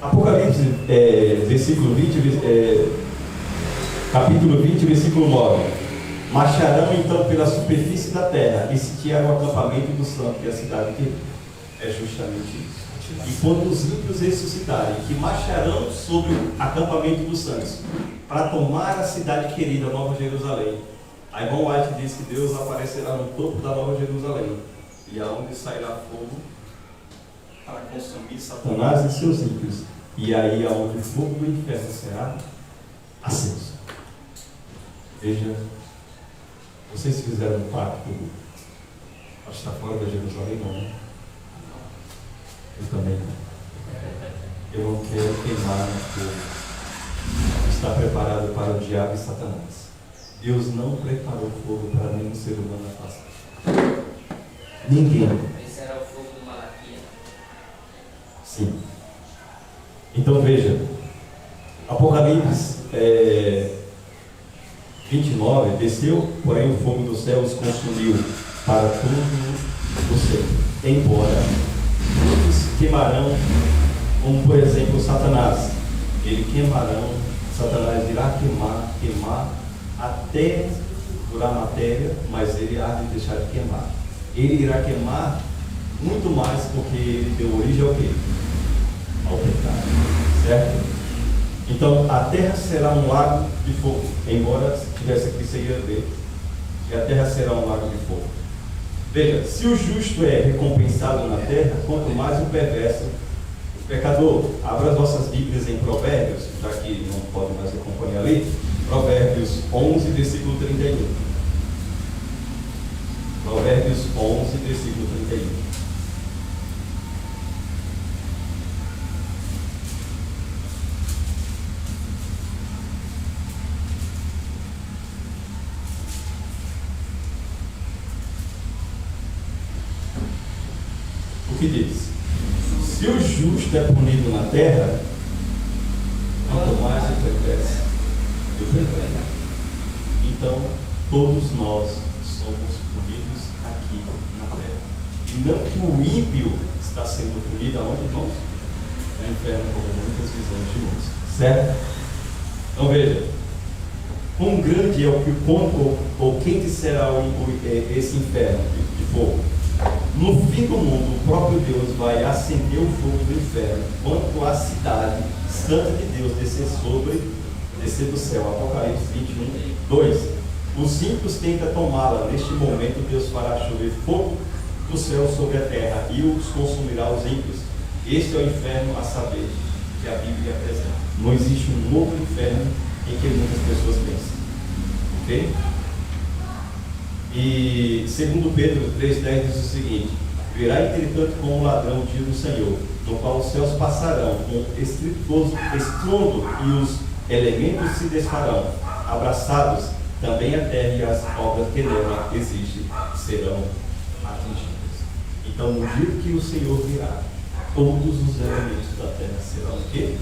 Apocalipse, versículo 20, capítulo 20, versículo 9. Marcharão então pela superfície da terra e sitiaram o acampamento do santo, que é a cidade que é justamente isso. E quando os ímpios ressuscitarem, que marcharão sobre o acampamento dos santos, para tomar a cidade querida, Nova Jerusalém. A irmã White diz que Deus aparecerá no topo da Nova Jerusalém, e aonde sairá fogo para consumir Satanás e seus ímpios. E aí aonde o fogo do inferno será aceso. Veja, vocês fizeram um pacto, acho que está fora da Jerusalém, não, né? Eu também não. Eu não quero queimar no fogo. Está preparado para o diabo e Satanás. Deus não preparou fogo para nenhum ser humano na face. Ninguém. Esse era o fogo do Malaquias. Sim. Então veja, Apocalipse 29, desceu, porém o fogo dos céus consumiu para todo o céu. Embora muitos queimarão, como por exemplo Satanás. Ele queimarão, Satanás irá queimar até durar a matéria, mas ele há de deixar de queimar. Ele irá queimar muito mais porque ele deu origem ao quê? Ao pecado, certo? Então a terra será um lago de fogo, embora se tivesse aqui você ia ver, que a terra será um lago de fogo. Veja, se o justo é recompensado na terra, quanto mais o perverso, o pecador. Abra as vossas Bíblias em Provérbios, já que não pode mais acompanhar ali, Provérbios 11, versículo 31. Provérbios 11, versículo 31. O que diz? Se o justo é punido na terra, quanto mais o perverso. Então, todos nós somos punidos aqui na terra. E não que o ímpio está sendo punido aonde, irmãos? No inferno, como muitas visões de luz. Certo? Então veja, quão grande é o que quanto ou quem será esse inferno de fogo? No fim do mundo, o próprio Deus vai acender o fogo do inferno, quanto a cidade santa de Deus descer do céu. Apocalipse 21, 2. Os ímpios tentam tomá-la. Neste momento, Deus fará chover fogo do céu sobre a terra e os consumirá os ímpios. Este é o inferno, a saber, que a Bíblia apresenta. Não existe um novo inferno em que muitas pessoas pensam. Ok? E 2 Pedro 3,10 diz o seguinte: Virá, entretanto, como um ladrão o dia do Senhor, no qual os céus passarão com estrepitoso estrondo e os elementos se desfarão. Abraçados, também a terra e as obras que nela existem serão atingidas. Então, no dia que o Senhor virá, todos os elementos da terra serão o quê?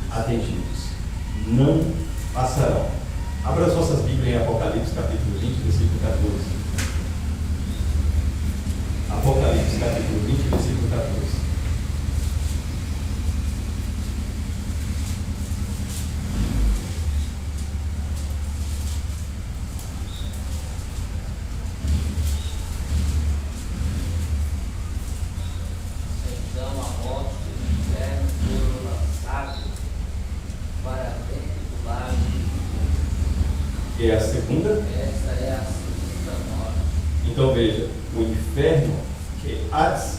Atingidos. Não passarão. Abra as vossas Bíblias em Apocalipse, capítulo 20, versículo 14. Apocalipse, capítulo 20, versículo 14. Então a morte e o inferno foram lançados para dentro do lago. E é a segunda? Essa é a segunda morte. Então veja, o inferno, que Hades,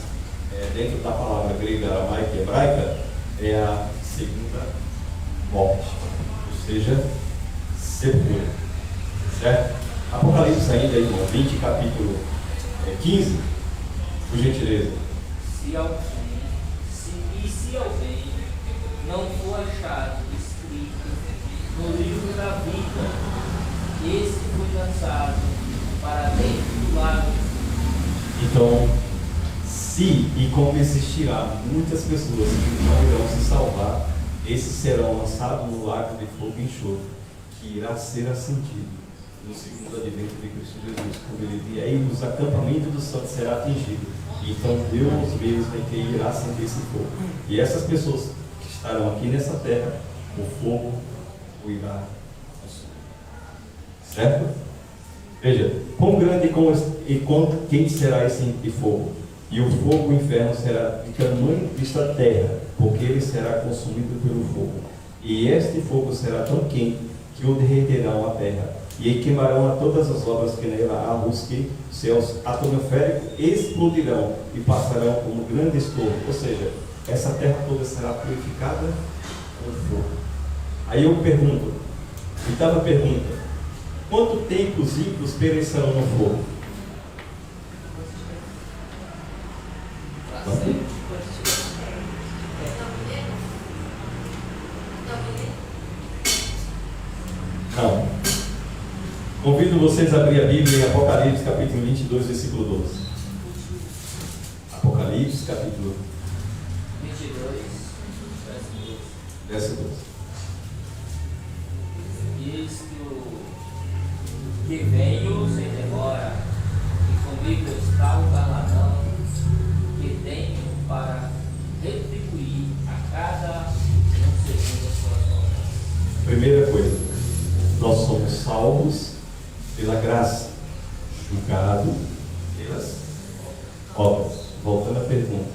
dentro da palavra grega, aramaica e hebraica, é a segunda morte, ou seja, sepultura. Certo? Apocalipse ainda, irmão, 20, capítulo 15, por gentileza. Se alguém não for achado escrito no livro da vida, esse foi lançado para dentro do lago. Então, se e como existirá muitas pessoas que não irão se salvar, esses serão lançados no lago de fogo e enxofre, que irá ser acendido no segundo advento de Cristo Jesus. Quando ele vier e os acampamentos dos santos será atingido. Então Deus mesmo é quem irá acender esse fogo. E essas pessoas que estarão aqui nessa terra, o fogo o irá consumir. Certo? Veja, quão grande e quão quente será esse fogo? E o fogo, o inferno, será de tamanho desta terra, porque ele será consumido pelo fogo. E este fogo será tão quente que o derreterão a terra, e queimarão a todas as obras que nela há, os que seus atmosféricos explodirão e passarão como grande estouro. Ou seja, essa terra toda será purificada com fogo. Aí eu pergunto, oitava pergunta: quanto tempo os ímpios perecerão no fogo? Não. Convido vocês a abrir a Bíblia em Apocalipse, capítulo 22, versículo 12. Apocalipse, capítulo 22, verso 12. Diz que venho sem demora, e comigo está o galardão que tenho para retribuir a cada um segundo as suas obras. Primeira coisa, nós somos salvos pela graça, julgado pelas obras. Voltando à pergunta: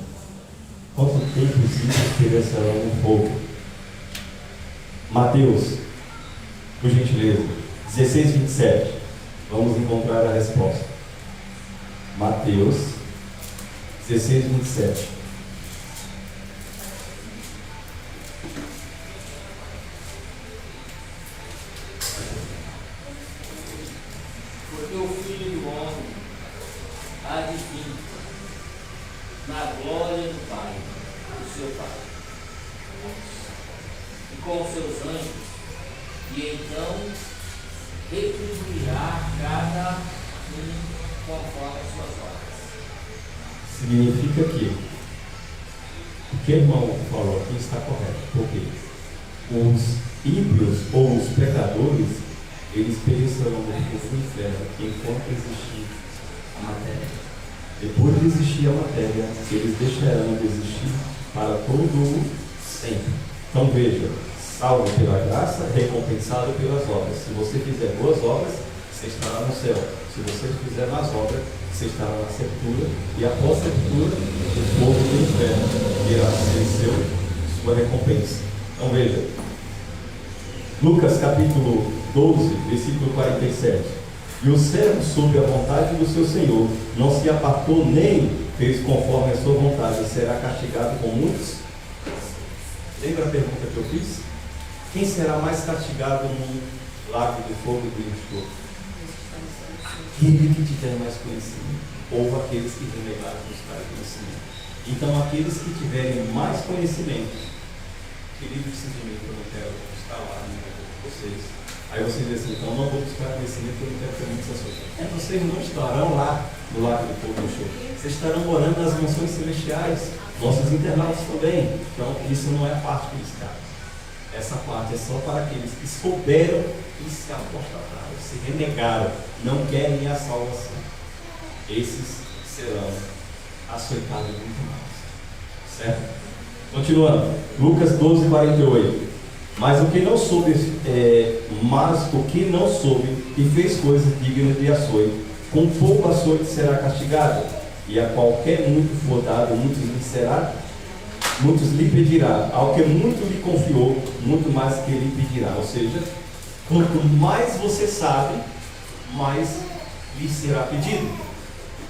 quanto tempo os ímpios perecerão no fogo? Mateus, por gentileza, 16, 27. Vamos encontrar a resposta. Mateus 16, 27. Porque o Filho do Homem há de vir na glória do Pai, do seu Pai, e com os seus anjos, e então retribuirá cada um conforme as suas obras. Significa que o que o irmão falou aqui está correto, porque os ímpios ou os pecadores, eles perecerão no fogo do inferno enquanto existir a matéria. Depois de existir a matéria, eles deixarão de existir para todo sempre. Então veja, salvo pela graça, recompensado pelas obras. Se você fizer boas obras, você estará no céu. Se você fizer más obras, você estará na sepultura, e após a sepultura, o fogo do inferno irá ser sua recompensa. Então veja, Lucas capítulo 12, versículo 47. E o servo, sob a vontade do seu senhor, não se apartou nem fez conforme a sua vontade, será castigado com muitos. Lembra a pergunta que eu fiz? Quem será mais castigado no lago de fogo do enxofre? aquele que tiver mais conhecimento, ou aqueles que renegaram buscar conhecimento. Então, aqueles que tiverem mais conhecimento, querido, simplesmente eu não quero estar lá no meio de vocês. Aí você diz assim, então não vou buscar conhecimento, eu não quero ter muitas ações. Vocês não estarão lá no Lago do Fogo no Show. Vocês estarão morando nas mansões celestiais, nossos internautas também. Então, isso não é parte dos caras. Essa parte é só para aqueles que souberam e se apostataram, se renegaram, não querem a salvação. Esses serão açoitados muito mais. Certo? Continuando. Lucas 12, 48. Mas o que não soube e fez coisas dignas de açoite, com pouco açoite será castigado, e a qualquer muito for dado, muitos lhe pedirá. Ao que muito lhe confiou, muito mais que lhe pedirá. Ou seja, quanto mais você sabe, mais lhe será pedido.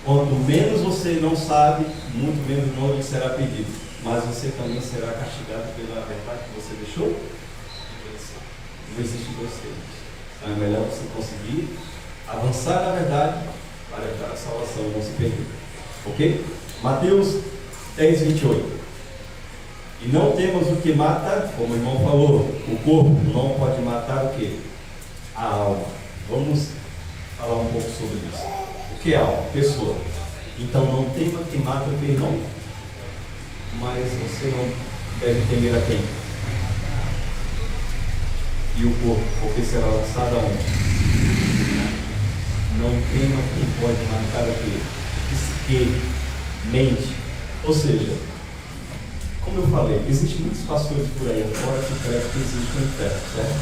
Quanto menos você não sabe, muito menos não lhe será pedido. Mas você também será castigado pela verdade que você deixou. Não existe dois termos. Então é melhor você conseguir avançar na verdade para evitar a salvação e não se perder. Ok? Mateus 10, 28. E não temos o que mata, como o irmão falou, o corpo não pode matar o quê? A alma. Vamos falar um pouco sobre isso. O que é alma? Pessoa. Então não tema que mata o teu irmão. Mas você não deve temer a quem? E o corpo, porque será lançado aonde? Não tema quem pode matar aquele. Psique, mente. Ou seja, como eu falei, existem muitos pastores por aí fora que pregam que existe um inferno, certo?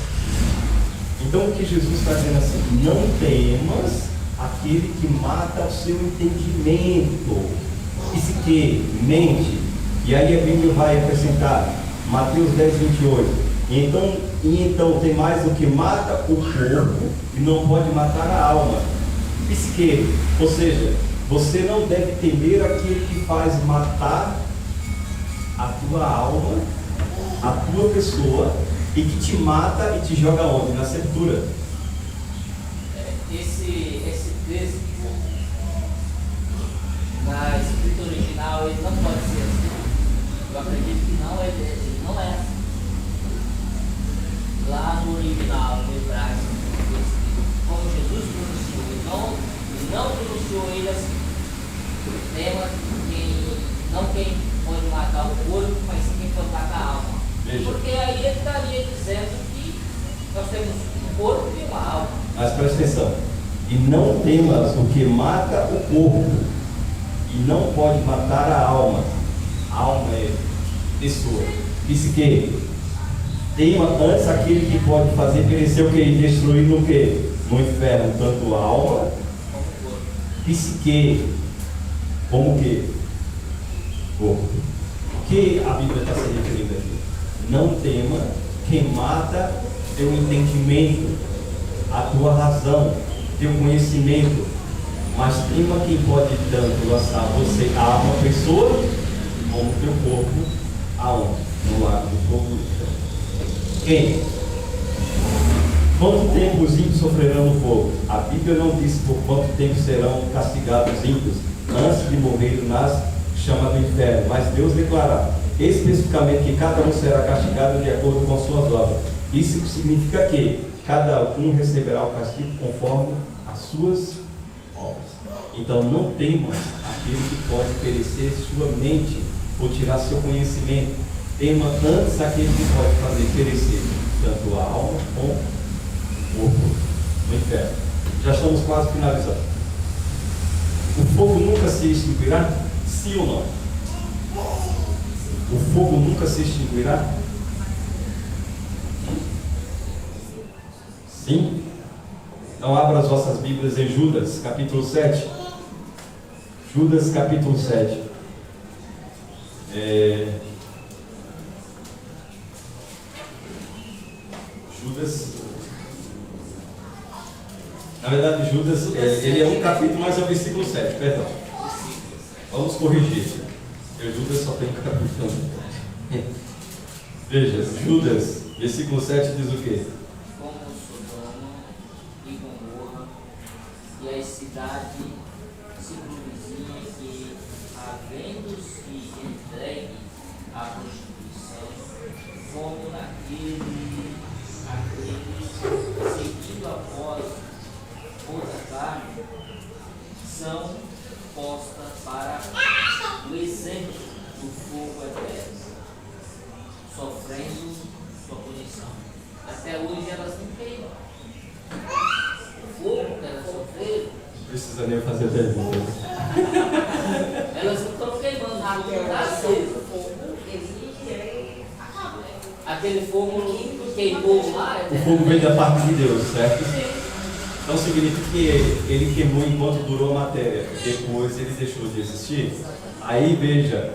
Então o que Jesus está dizendo assim, não temas aquele que mata o seu entendimento. Psique, mente. E aí a Bíblia vai acrescentar, Mateus 10, 28. E então tem mais o que mata o corpo e não pode matar a alma. Psique, ou seja, você não deve temer aquele que faz matar a tua alma, a tua pessoa, e que te mata e te joga onde? Na sepultura. Esse texto, na escrita original, ele não pode ser assim. Eu acredito que não é assim. Lá no original, no hebraico, como Jesus pronunciou, ele não pronunciou ele assim. Tema não quem pode matar o corpo, mas sim quem pode matar a alma. Veja. Porque aí ele estaria dizendo que nós temos um corpo e uma alma. Mas presta atenção. E não temas o que mata o corpo e não pode matar a alma. A alma é pessoa. Psique. Tema antes aquele que pode fazer perecer o que? E destruir no que? No inferno, tanto a alma, psique, como o que? Corpo. O que a Bíblia está se referindo aqui? Não tema quem mata teu entendimento, a tua razão, teu conhecimento, mas tema quem pode tanto lançar você a alma pessoa, como teu corpo aonde? No lago do fogo. Quem? Quanto tempo os ímpios sofrerão no fogo? A Bíblia não diz por quanto tempo serão castigados os ímpios antes de morrer nas chamas do inferno, mas Deus declarará especificamente que cada um será castigado de acordo com as suas obras. Isso significa que cada um receberá o castigo conforme as suas obras. Então não temas aquele que pode perecer sua mente ou tirar seu conhecimento. Tema antes aquele que pode fazer perecer tanto a alma como o corpo no inferno. Já estamos quase finalizando. O fogo nunca se extinguirá? Sim ou não? O fogo nunca se extinguirá? Sim? Então abra as vossas Bíblias em Judas, capítulo 7. Judas, capítulo 7. Judas, na verdade Judas, ele é um capítulo, mas é o versículo 7, perdão. Vamos corrigir. Porque Judas só tem um capítulo. Veja, Judas, versículo 7 diz o quê? Como Sodoma e Gomorra e as cidade circunvizinha que, havendo-se entregue à prostituição, como aqueles seguindo após outra carne, são postas para o exemplo do fogo eterno, sofrendo sua punição. Até hoje elas não queimam. O fogo que elas sofreram, Não precisa nem fazer pergunta. elas não estão queimando, o fogo está aceso. Aquele fogo que queimou lá, O fogo veio da parte de Deus, certo? Não significa que ele queimou enquanto durou a matéria, depois ele deixou de existir. Aí veja,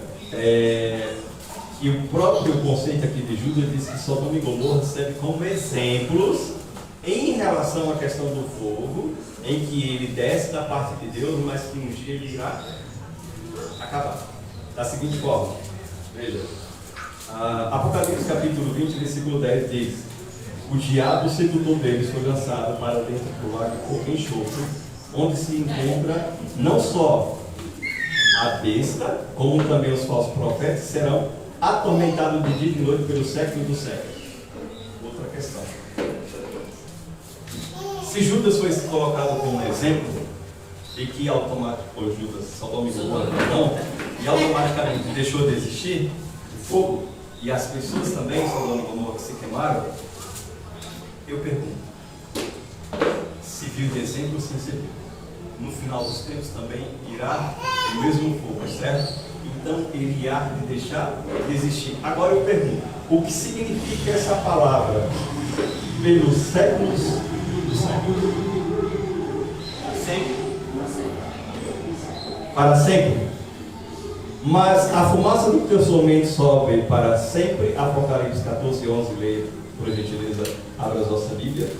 que o próprio conceito aqui de Judas diz que Sodoma e Gomorra serve como exemplos em relação à questão do fogo, em que ele desce da parte de Deus, mas que um dia ele irá acabar. Da seguinte forma, veja, Apocalipse capítulo 20, versículo 10 diz: o diabo sedutor deles foi lançado para dentro do lago de fogo e enxofre, onde se encontra não só a besta, como também os falsos profetas, serão atormentados de dia e de noite pelo século dos séculos. Outra questão. Se Judas foi colocado como exemplo, e que automaticamente Judas Sodoma e Gomorra não, e automaticamente deixou de existir o fogo, e as pessoas também, Sodoma e Gomorra, que se queimaram, eu pergunto, se viu de exemplo ou sem servir? No final dos tempos também irá o mesmo fogo, certo? Então ele há de deixar de existir. Agora eu pergunto, o que significa essa palavra pelos séculos dos séculos? Sempre? Para sempre. Mas a fumaça do teu tormento sobe para sempre. Apocalipse 14, 11, leia, por gentileza, abra a nossa Bíblia.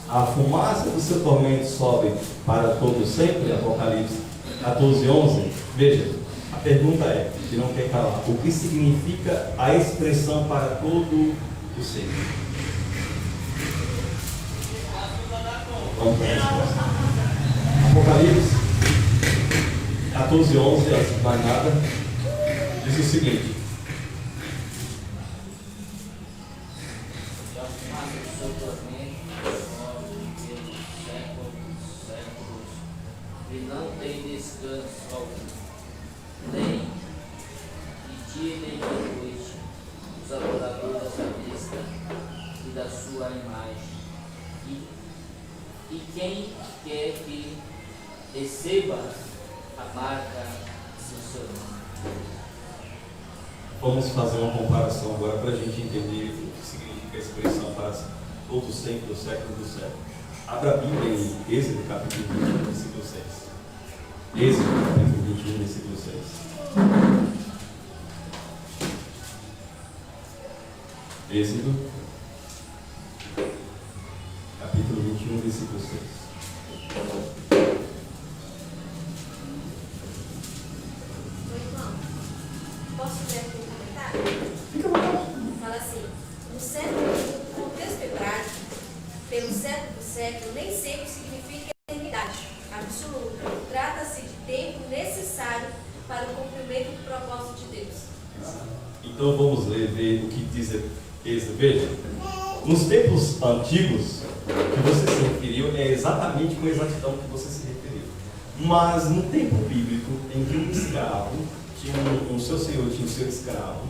A fumaça do seu tormento sobe para todo sempre. Apocalipse 14, 11. Veja, a pergunta é, que não quer calar, o que significa a expressão para todo o sempre? Vamos para a resposta. Apocalipse 14, 11, antes de mais nada, diz o seguinte: e a fumaça do seu tormento sobe pelos séculos dos séculos, e não tem descanso algum, nem de dia nem de noite, os adoradores da besta e da sua imagem. E quem quer que receba a marca do seu nome. Vamos fazer uma comparação agora para a gente entender o que significa a expressão para todo sempre, do século do século. Abra a Bíblia em Êxodo capítulo 21, versículo 6. Êxodo capítulo 21, versículo 6. Êxodo capítulo 21, versículo 6. Posso ler aqui um comentário? Fica à vontade. Fala assim: no século, no contexto hebraico, pelo século do século, nem sempre significa eternidade absoluta. Trata-se de tempo necessário para o cumprimento do propósito de Deus. Então vamos ver o que diz Êxodo. Veja, nos tempos antigos que você se referiu é exatamente com exatidão que você se referiu. Mas no tempo bíblico, em que um escravo tinha o seu senhor tinha o seu escravo,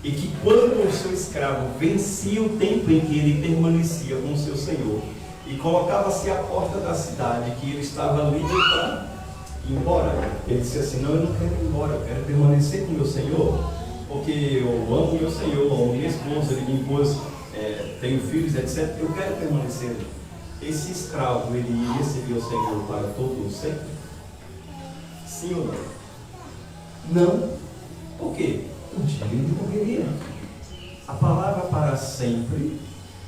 e que quando o seu escravo vencia o tempo em que ele permanecia com o seu senhor e colocava-se à porta da cidade, que ele estava livre para ir embora, ele disse assim: não, eu não quero ir embora, eu quero permanecer com o meu senhor, porque eu amo meu senhor, eu amo minha esposa, ele me impôs, tenho filhos, etc. Eu quero permanecer. Esse escravo, ele iria servir o Senhor para todo o sempre? Sim ou não? Não. Por quê? Um dia ele morreria. A palavra para sempre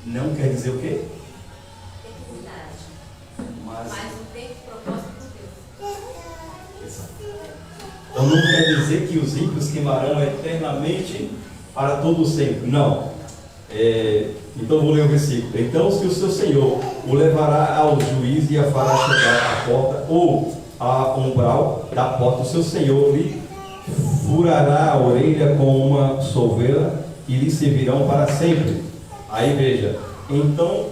não quer dizer o quê? Eternidade. Mas o tempo propósito de Deus. exato. Então não quer dizer que os ímpios queimarão eternamente para todo o sempre. Não. Então vou ler o versículo. Então, se o seu senhor o levará ao juiz e a fará chegar à porta ou a umbral da porta, o seu senhor lhe furará a orelha com uma solveira e lhe servirão para sempre. Aí veja, então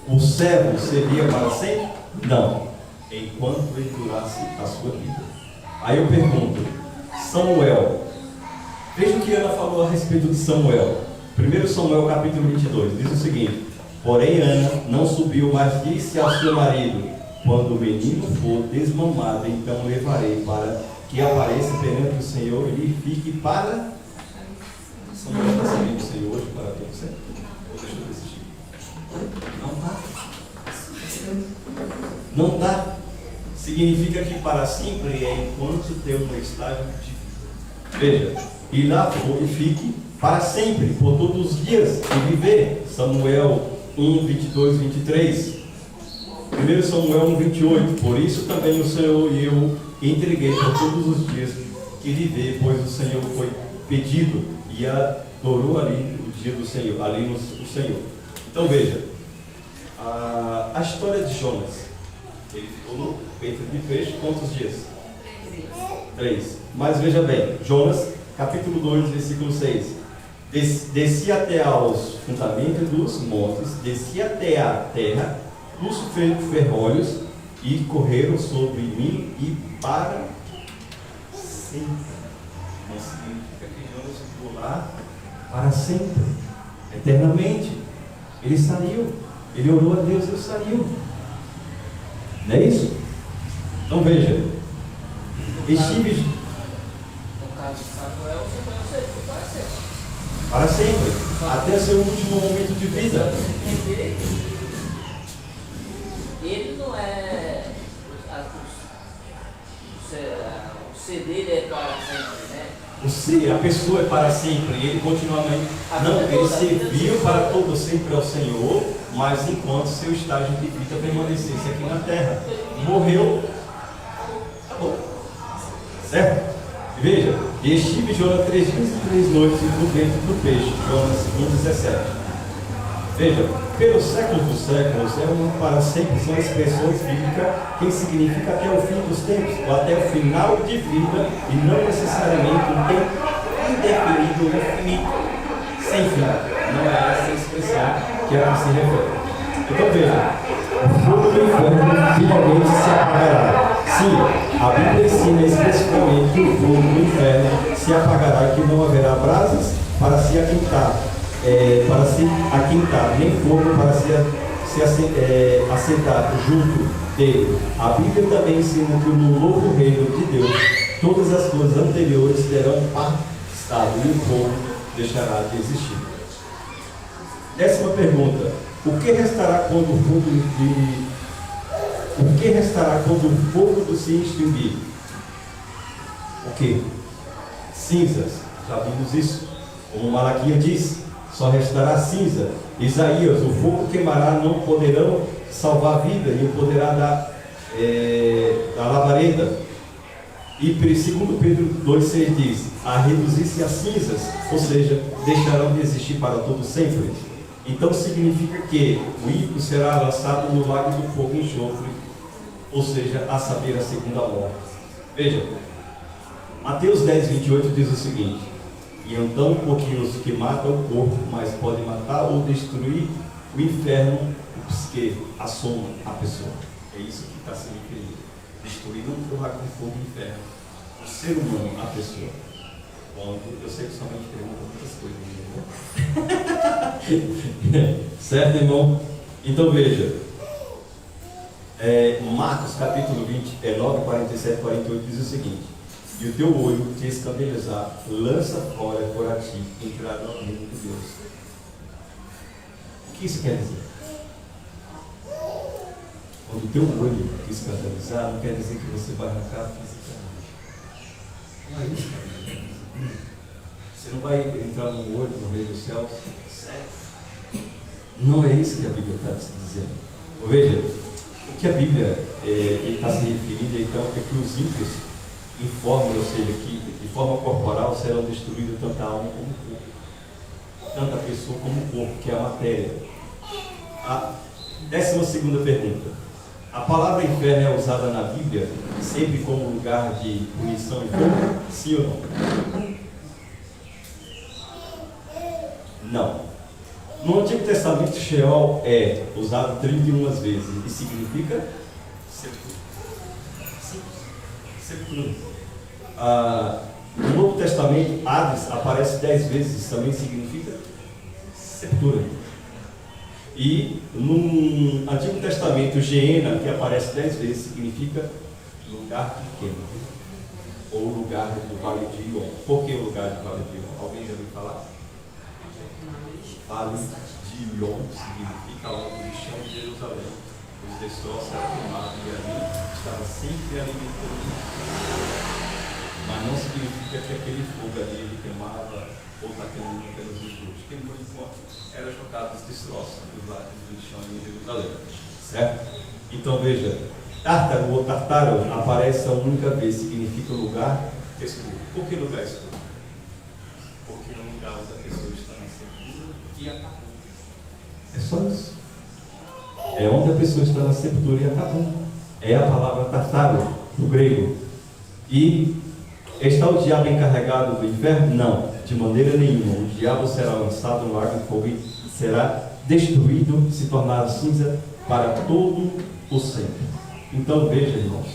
o servo servia para sempre? Não, enquanto ele durasse a sua vida. Aí eu pergunto, Samuel, veja o que Ana falou a respeito de Samuel. 1 Samuel capítulo 22 diz o seguinte: porém Ana não subiu, mas disse ao seu marido: quando o menino for desmamado, então levarei para que apareça perante o Senhor e lhe fique para... Samuel está servindo o Senhor hoje para todo sempre? Ou deixa eu desistir? Não está. Significa que para sempre é enquanto Deus não está de vida. Veja, e lá for e fique para sempre, por todos os dias de viver. Samuel 1, 22, 23. 1 Samuel 1, 28. Por isso também o Senhor e eu entreguei por todos os dias que viver, pois o Senhor foi pedido e adorou ali o dia do Senhor, ali no Senhor. Então veja, a história de Jonas. Ele ficou no peito de peixe quantos dias? 3. Mas veja bem, Jonas, capítulo 2, versículo 6. Desci até aos fundamentos dos montes, desci até a terra, os ferrolhos, e correram sobre mim e para sempre. Não significa que Jonas ficou lá para sempre, eternamente. Ele saiu, ele orou a Deus e ele saiu. Não é isso? Então veja, estive... No caso de Samuel, você conhece para sempre. Para sempre, até seu último momento de vida. Ele não é... O ser dele é para sempre, né? O ser, a pessoa é para sempre, ele continuamente... Não, ele serviu para todo sempre ao Senhor, mas enquanto seu estágio de vida permanecesse aqui na terra. Morreu, acabou. Certo? Veja, e estive Jonas 3 dias e 3 noites no ventre do peixe. Jonas 1,17. Veja, pelos séculos dos séculos, é um para sempre, são expressões bíblicas que significa até o fim dos tempos, ou até o final de vida, e não necessariamente um tempo indefinido ou infinito, sem fim. Não é essa expressão que ela se refere. Então veja, o fogo do inferno finalmente se apagará. Sim, a Bíblia ensina especificamente que o fogo do inferno se apagará e que não haverá brasas para se aquentar. Nem fogo para se assentar junto dele. A Bíblia também ensina que no novo reino de Deus, todas as coisas anteriores terão passado e o fogo deixará de existir. 10ª pergunta: o que restará quando o fogo se extinguir? O que? Cinzas. Já vimos isso. Como Malaquias diz, só restará cinza. Isaías, o fogo queimará, não poderão salvar a vida, e poderá dar labareda. E 2 Pedro 2,6 diz: a reduzir-se a cinzas, ou seja, deixarão de existir para todo sempre. Então significa que o ímpio será lançado no lago do fogo e enxofre, ou seja, a saber, a segunda morte. Veja, Mateus 10,28 diz o seguinte: e então, porque os que matam o corpo, mas podem matar ou destruir o inferno, o psique, assoma a pessoa. É isso que está se referindo. Destruir não o lago de fogo e inferno, o ser humano, a pessoa. Quando eu sei que somente pergunta outras coisas, né? Certo, irmão? Então veja, Marcos capítulo 20, 9, 47, 48 diz o seguinte: e o teu olho te escandalizar, lança fora por a ti, entrada no reino de Deus. O que isso quer dizer? Quando o teu olho te escandalizar, não quer dizer que você vai arrancar fisicamente. Não é isso, cara. Você não vai entrar no olho, no reino dos céus. Certo? Não é isso que a Bíblia está se dizendo. Veja, o que a Bíblia está se referindo então é que os ímpios informam, ou seja, que de forma corporal serão destruídos tanto a alma como o corpo. tanto a pessoa como o corpo, que é a matéria. A 12ª pergunta. A palavra inferno é usada na Bíblia sempre como lugar de punição e fogo? Sim ou não? Não. No Antigo Testamento, Sheol é usado 31 vezes e significa sepultura. Sepultura. No Novo Testamento, Hades aparece 10 vezes, também significa sepultura. E no Antigo Testamento, Geena, que aparece 10 vezes, significa lugar pequeno, ou lugar do Vale de Ion. Por que o lugar do Vale de Ion? Alguém já ouviu falar? Vale de Ion significa onde o chão de Jerusalém. Os destroços eram queimados e ali estava sempre alimentando. Mas não significa que aquele fogo ali ele queimava ou está queimando apenas os grupos. Quem por enquanto era jogado os destroços dos lados do chão em Jerusalém. Certo? Então veja, Tártaro ou Tartaro aparece a única vez, significa lugar escuro. Por que lugar escuro? Porque é um lugar onde a pessoa está na sepultura e acabou. É só isso. É onde a pessoa está na sepultura e acabou. É a palavra Tartaro, no grego. E está o diabo encarregado do inferno? Não, de maneira nenhuma. O diabo será lançado no lago de fogo e será destruído, se tornado cinza para todo o sempre. Então veja, irmãos,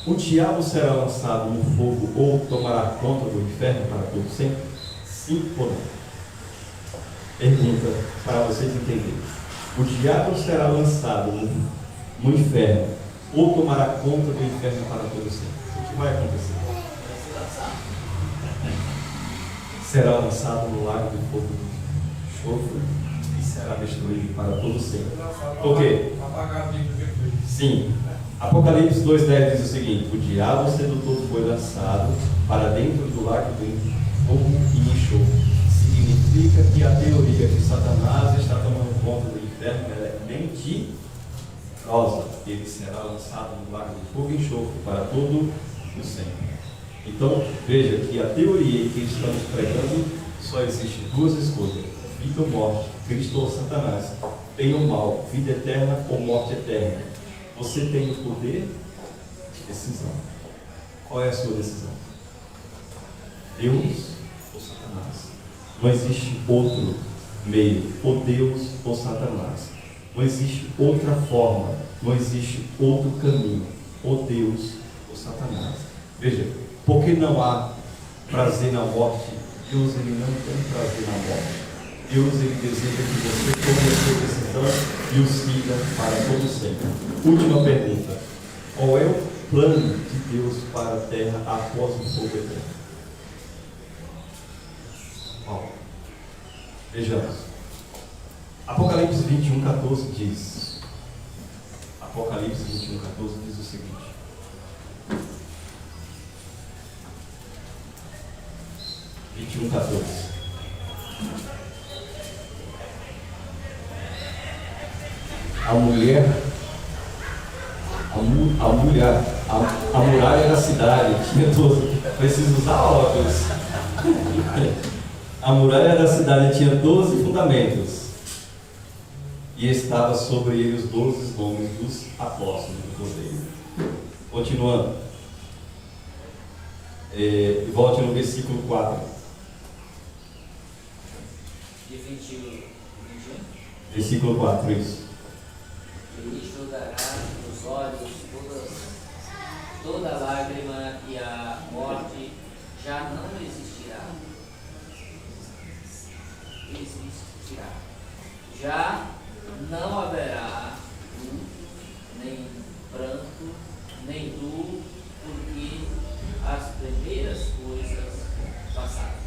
o diabo será lançado no fogo ou tomará conta do inferno para todo sempre? Sim ou não? Pergunta para vocês entenderem. O diabo será lançado no inferno ou tomará conta do inferno para todo sempre? O que vai acontecer? Será lançado no lago de fogo de enxofre e será destruído para todo sempre. Por quê? Sim. Apocalipse 2,10 diz o seguinte: o diabo sedutor foi lançado para dentro do lago de fogo e enxofre. Significa que a teoria que Satanás está tomando conta do inferno é mentirosa. Ele será lançado no lago de fogo e enxofre para todo o sempre. Então, veja que a teoria que estamos pregando só existe duas escolhas: vida ou morte, Cristo ou Satanás, bem ou mal, vida eterna ou morte eterna. Você tem o poder de decisão. Qual é a sua decisão? Deus ou Satanás? Não existe outro meio, ou Deus ou Satanás. Não existe outra forma, não existe outro caminho, ou Deus ou Satanás. Veja, porque não há prazer na morte, Deus ele não tem prazer na morte. Deus ele deseja que você tome a sua decisão e o siga para todo sempre. Última pergunta: qual é o plano de Deus para a terra após o fogo eterno? Qual? Vejamos. Apocalipse 21:14 diz. Apocalipse 21:14 diz o seguinte: a muralha da cidade tinha 12. Preciso usar óculos. A muralha da cidade tinha 12 fundamentos. E estava sobre ele os 12 nomes dos apóstolos do Cordeiro. Continuando. Volte no versículo 4. De 21. Versículo 4, isso. Ele enxugará dos olhos toda lágrima, e a morte já não existirá. Já não haverá nem pranto, nem dor, porque as primeiras coisas passaram.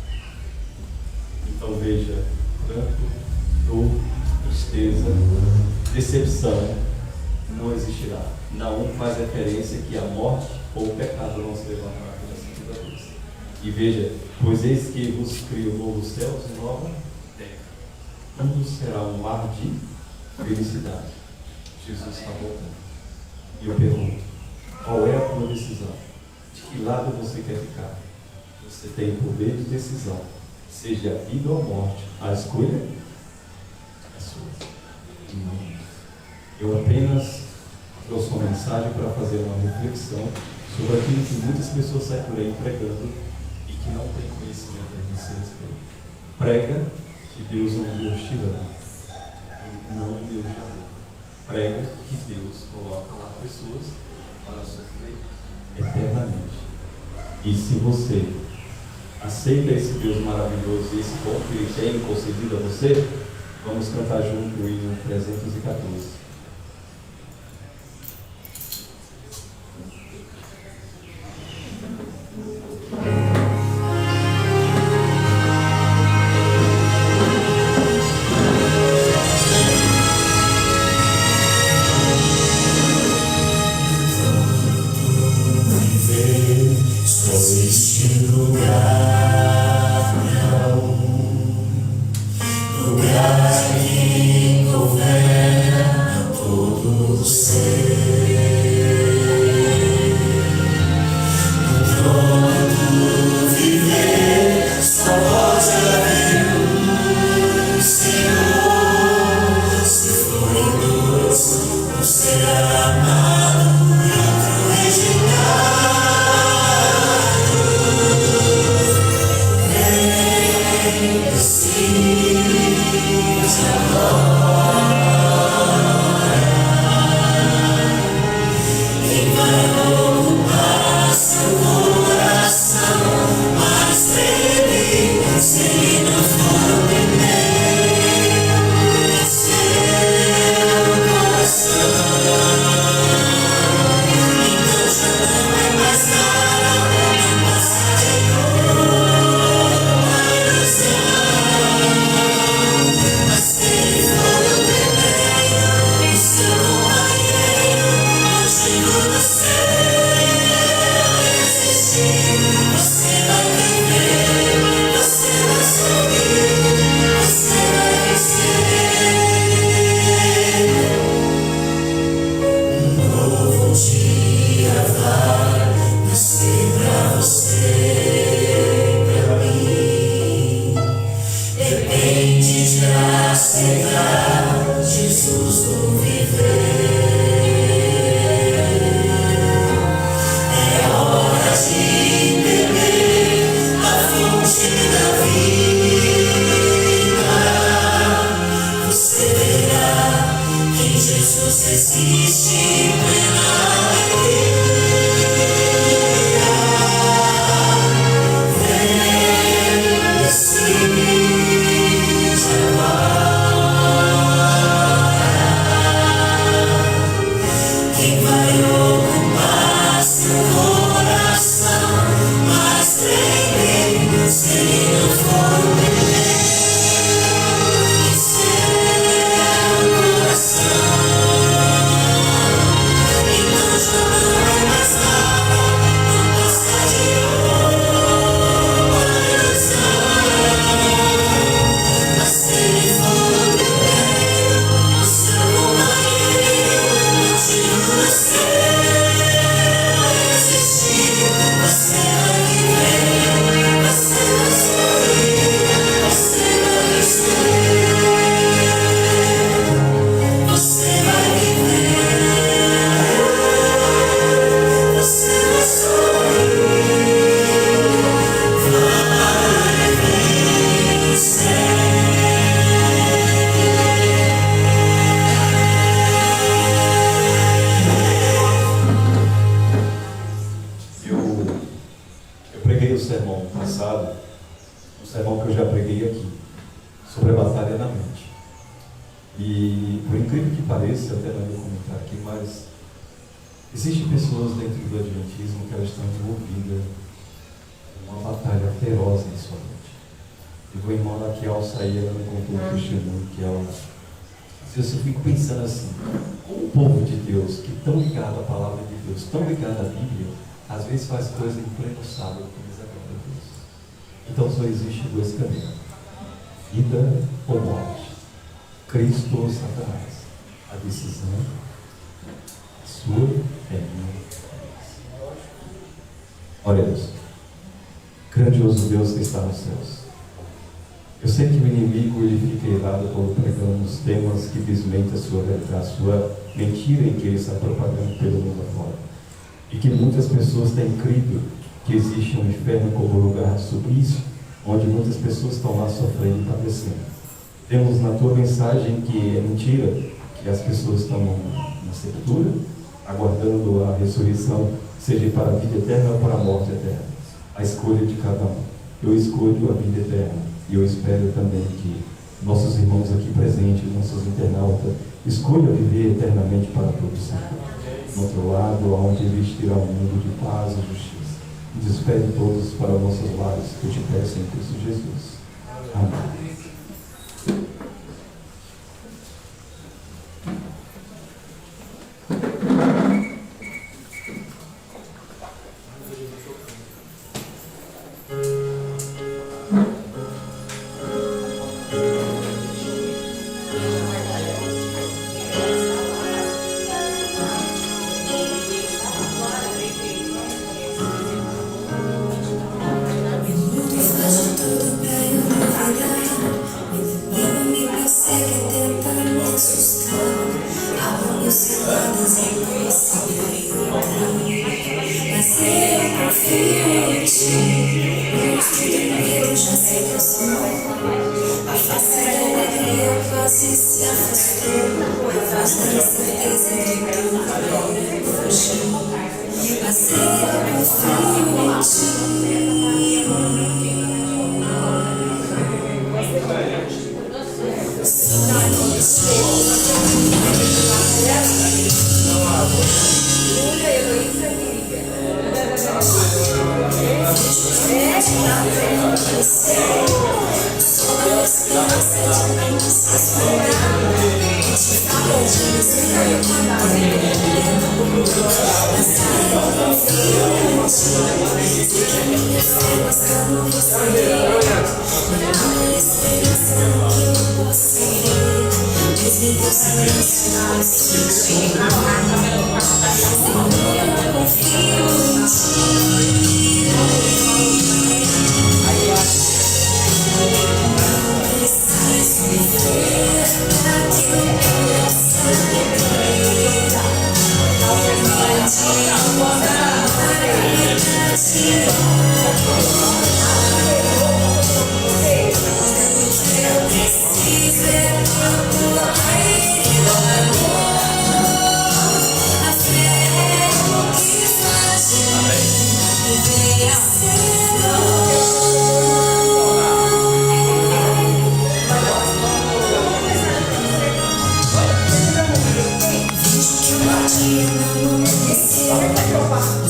Então veja, pranto, dor, tristeza, decepção não existirá. Naum faz referência que a morte ou o pecado não se levantará pela segunda vez. E veja, pois eis que vos crio novos céus e nova terra. Tudo será um mar de felicidade. Jesus está voltando. E eu pergunto: qual é a tua decisão? De que lado você quer ficar? Você tem o poder de decisão seja a vida ou a morte, a escolha é sua. Eu apenas trouxe uma mensagem para fazer uma reflexão sobre aquilo que muitas pessoas saem por aí pregando e que não tem conhecimento a esse respeito. Prega que Deus é um Deus tirano, não um Deus de amor. Prega que Deus coloca lá pessoas para sofrer eternamente. E se você aceita esse Deus maravilhoso e esse bom que Ele tem concedido a você, vamos cantar junto o hino 314. Existem pessoas dentro do Adventismo que elas estão envolvidas em uma batalha feroz em sua mente. E o irmão aqui ao sair, ela me contou um testemunho que ela... Eu fico pensando assim, como o povo de Deus, que tão ligado à palavra de Deus, tão ligado à Bíblia, às vezes faz coisa em pleno sábado que desagrada a Deus. Então só existe dois caminhos: vida ou morte, Cristo ou Satanás. A decisão é sua, é minha. Olha Deus, grandioso Deus que está nos céus, que o inimigo ele fica irado quando pregamos temas que desmentem a sua mentira em que ele está propagando pelo mundo afora. E que muitas pessoas têm crido que existe um inferno como lugar de suplício, onde muitas pessoas estão lá sofrendo e padecendo. Temos na tua mensagem que é mentira, que as pessoas estão na sepultura, aguardando a ressurreição, seja para a vida eterna ou para a morte eterna. A escolha de cada um. Eu escolho a vida eterna e eu espero também que nossos irmãos aqui presentes, nossos internautas, escolham viver eternamente para todos sempre. Do outro lado, onde existirá um mundo de paz e justiça. E despede todos para nossos lares, que eu te peço em Cristo Jesus. Amém.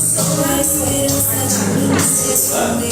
Só a esperança de mim se esconder.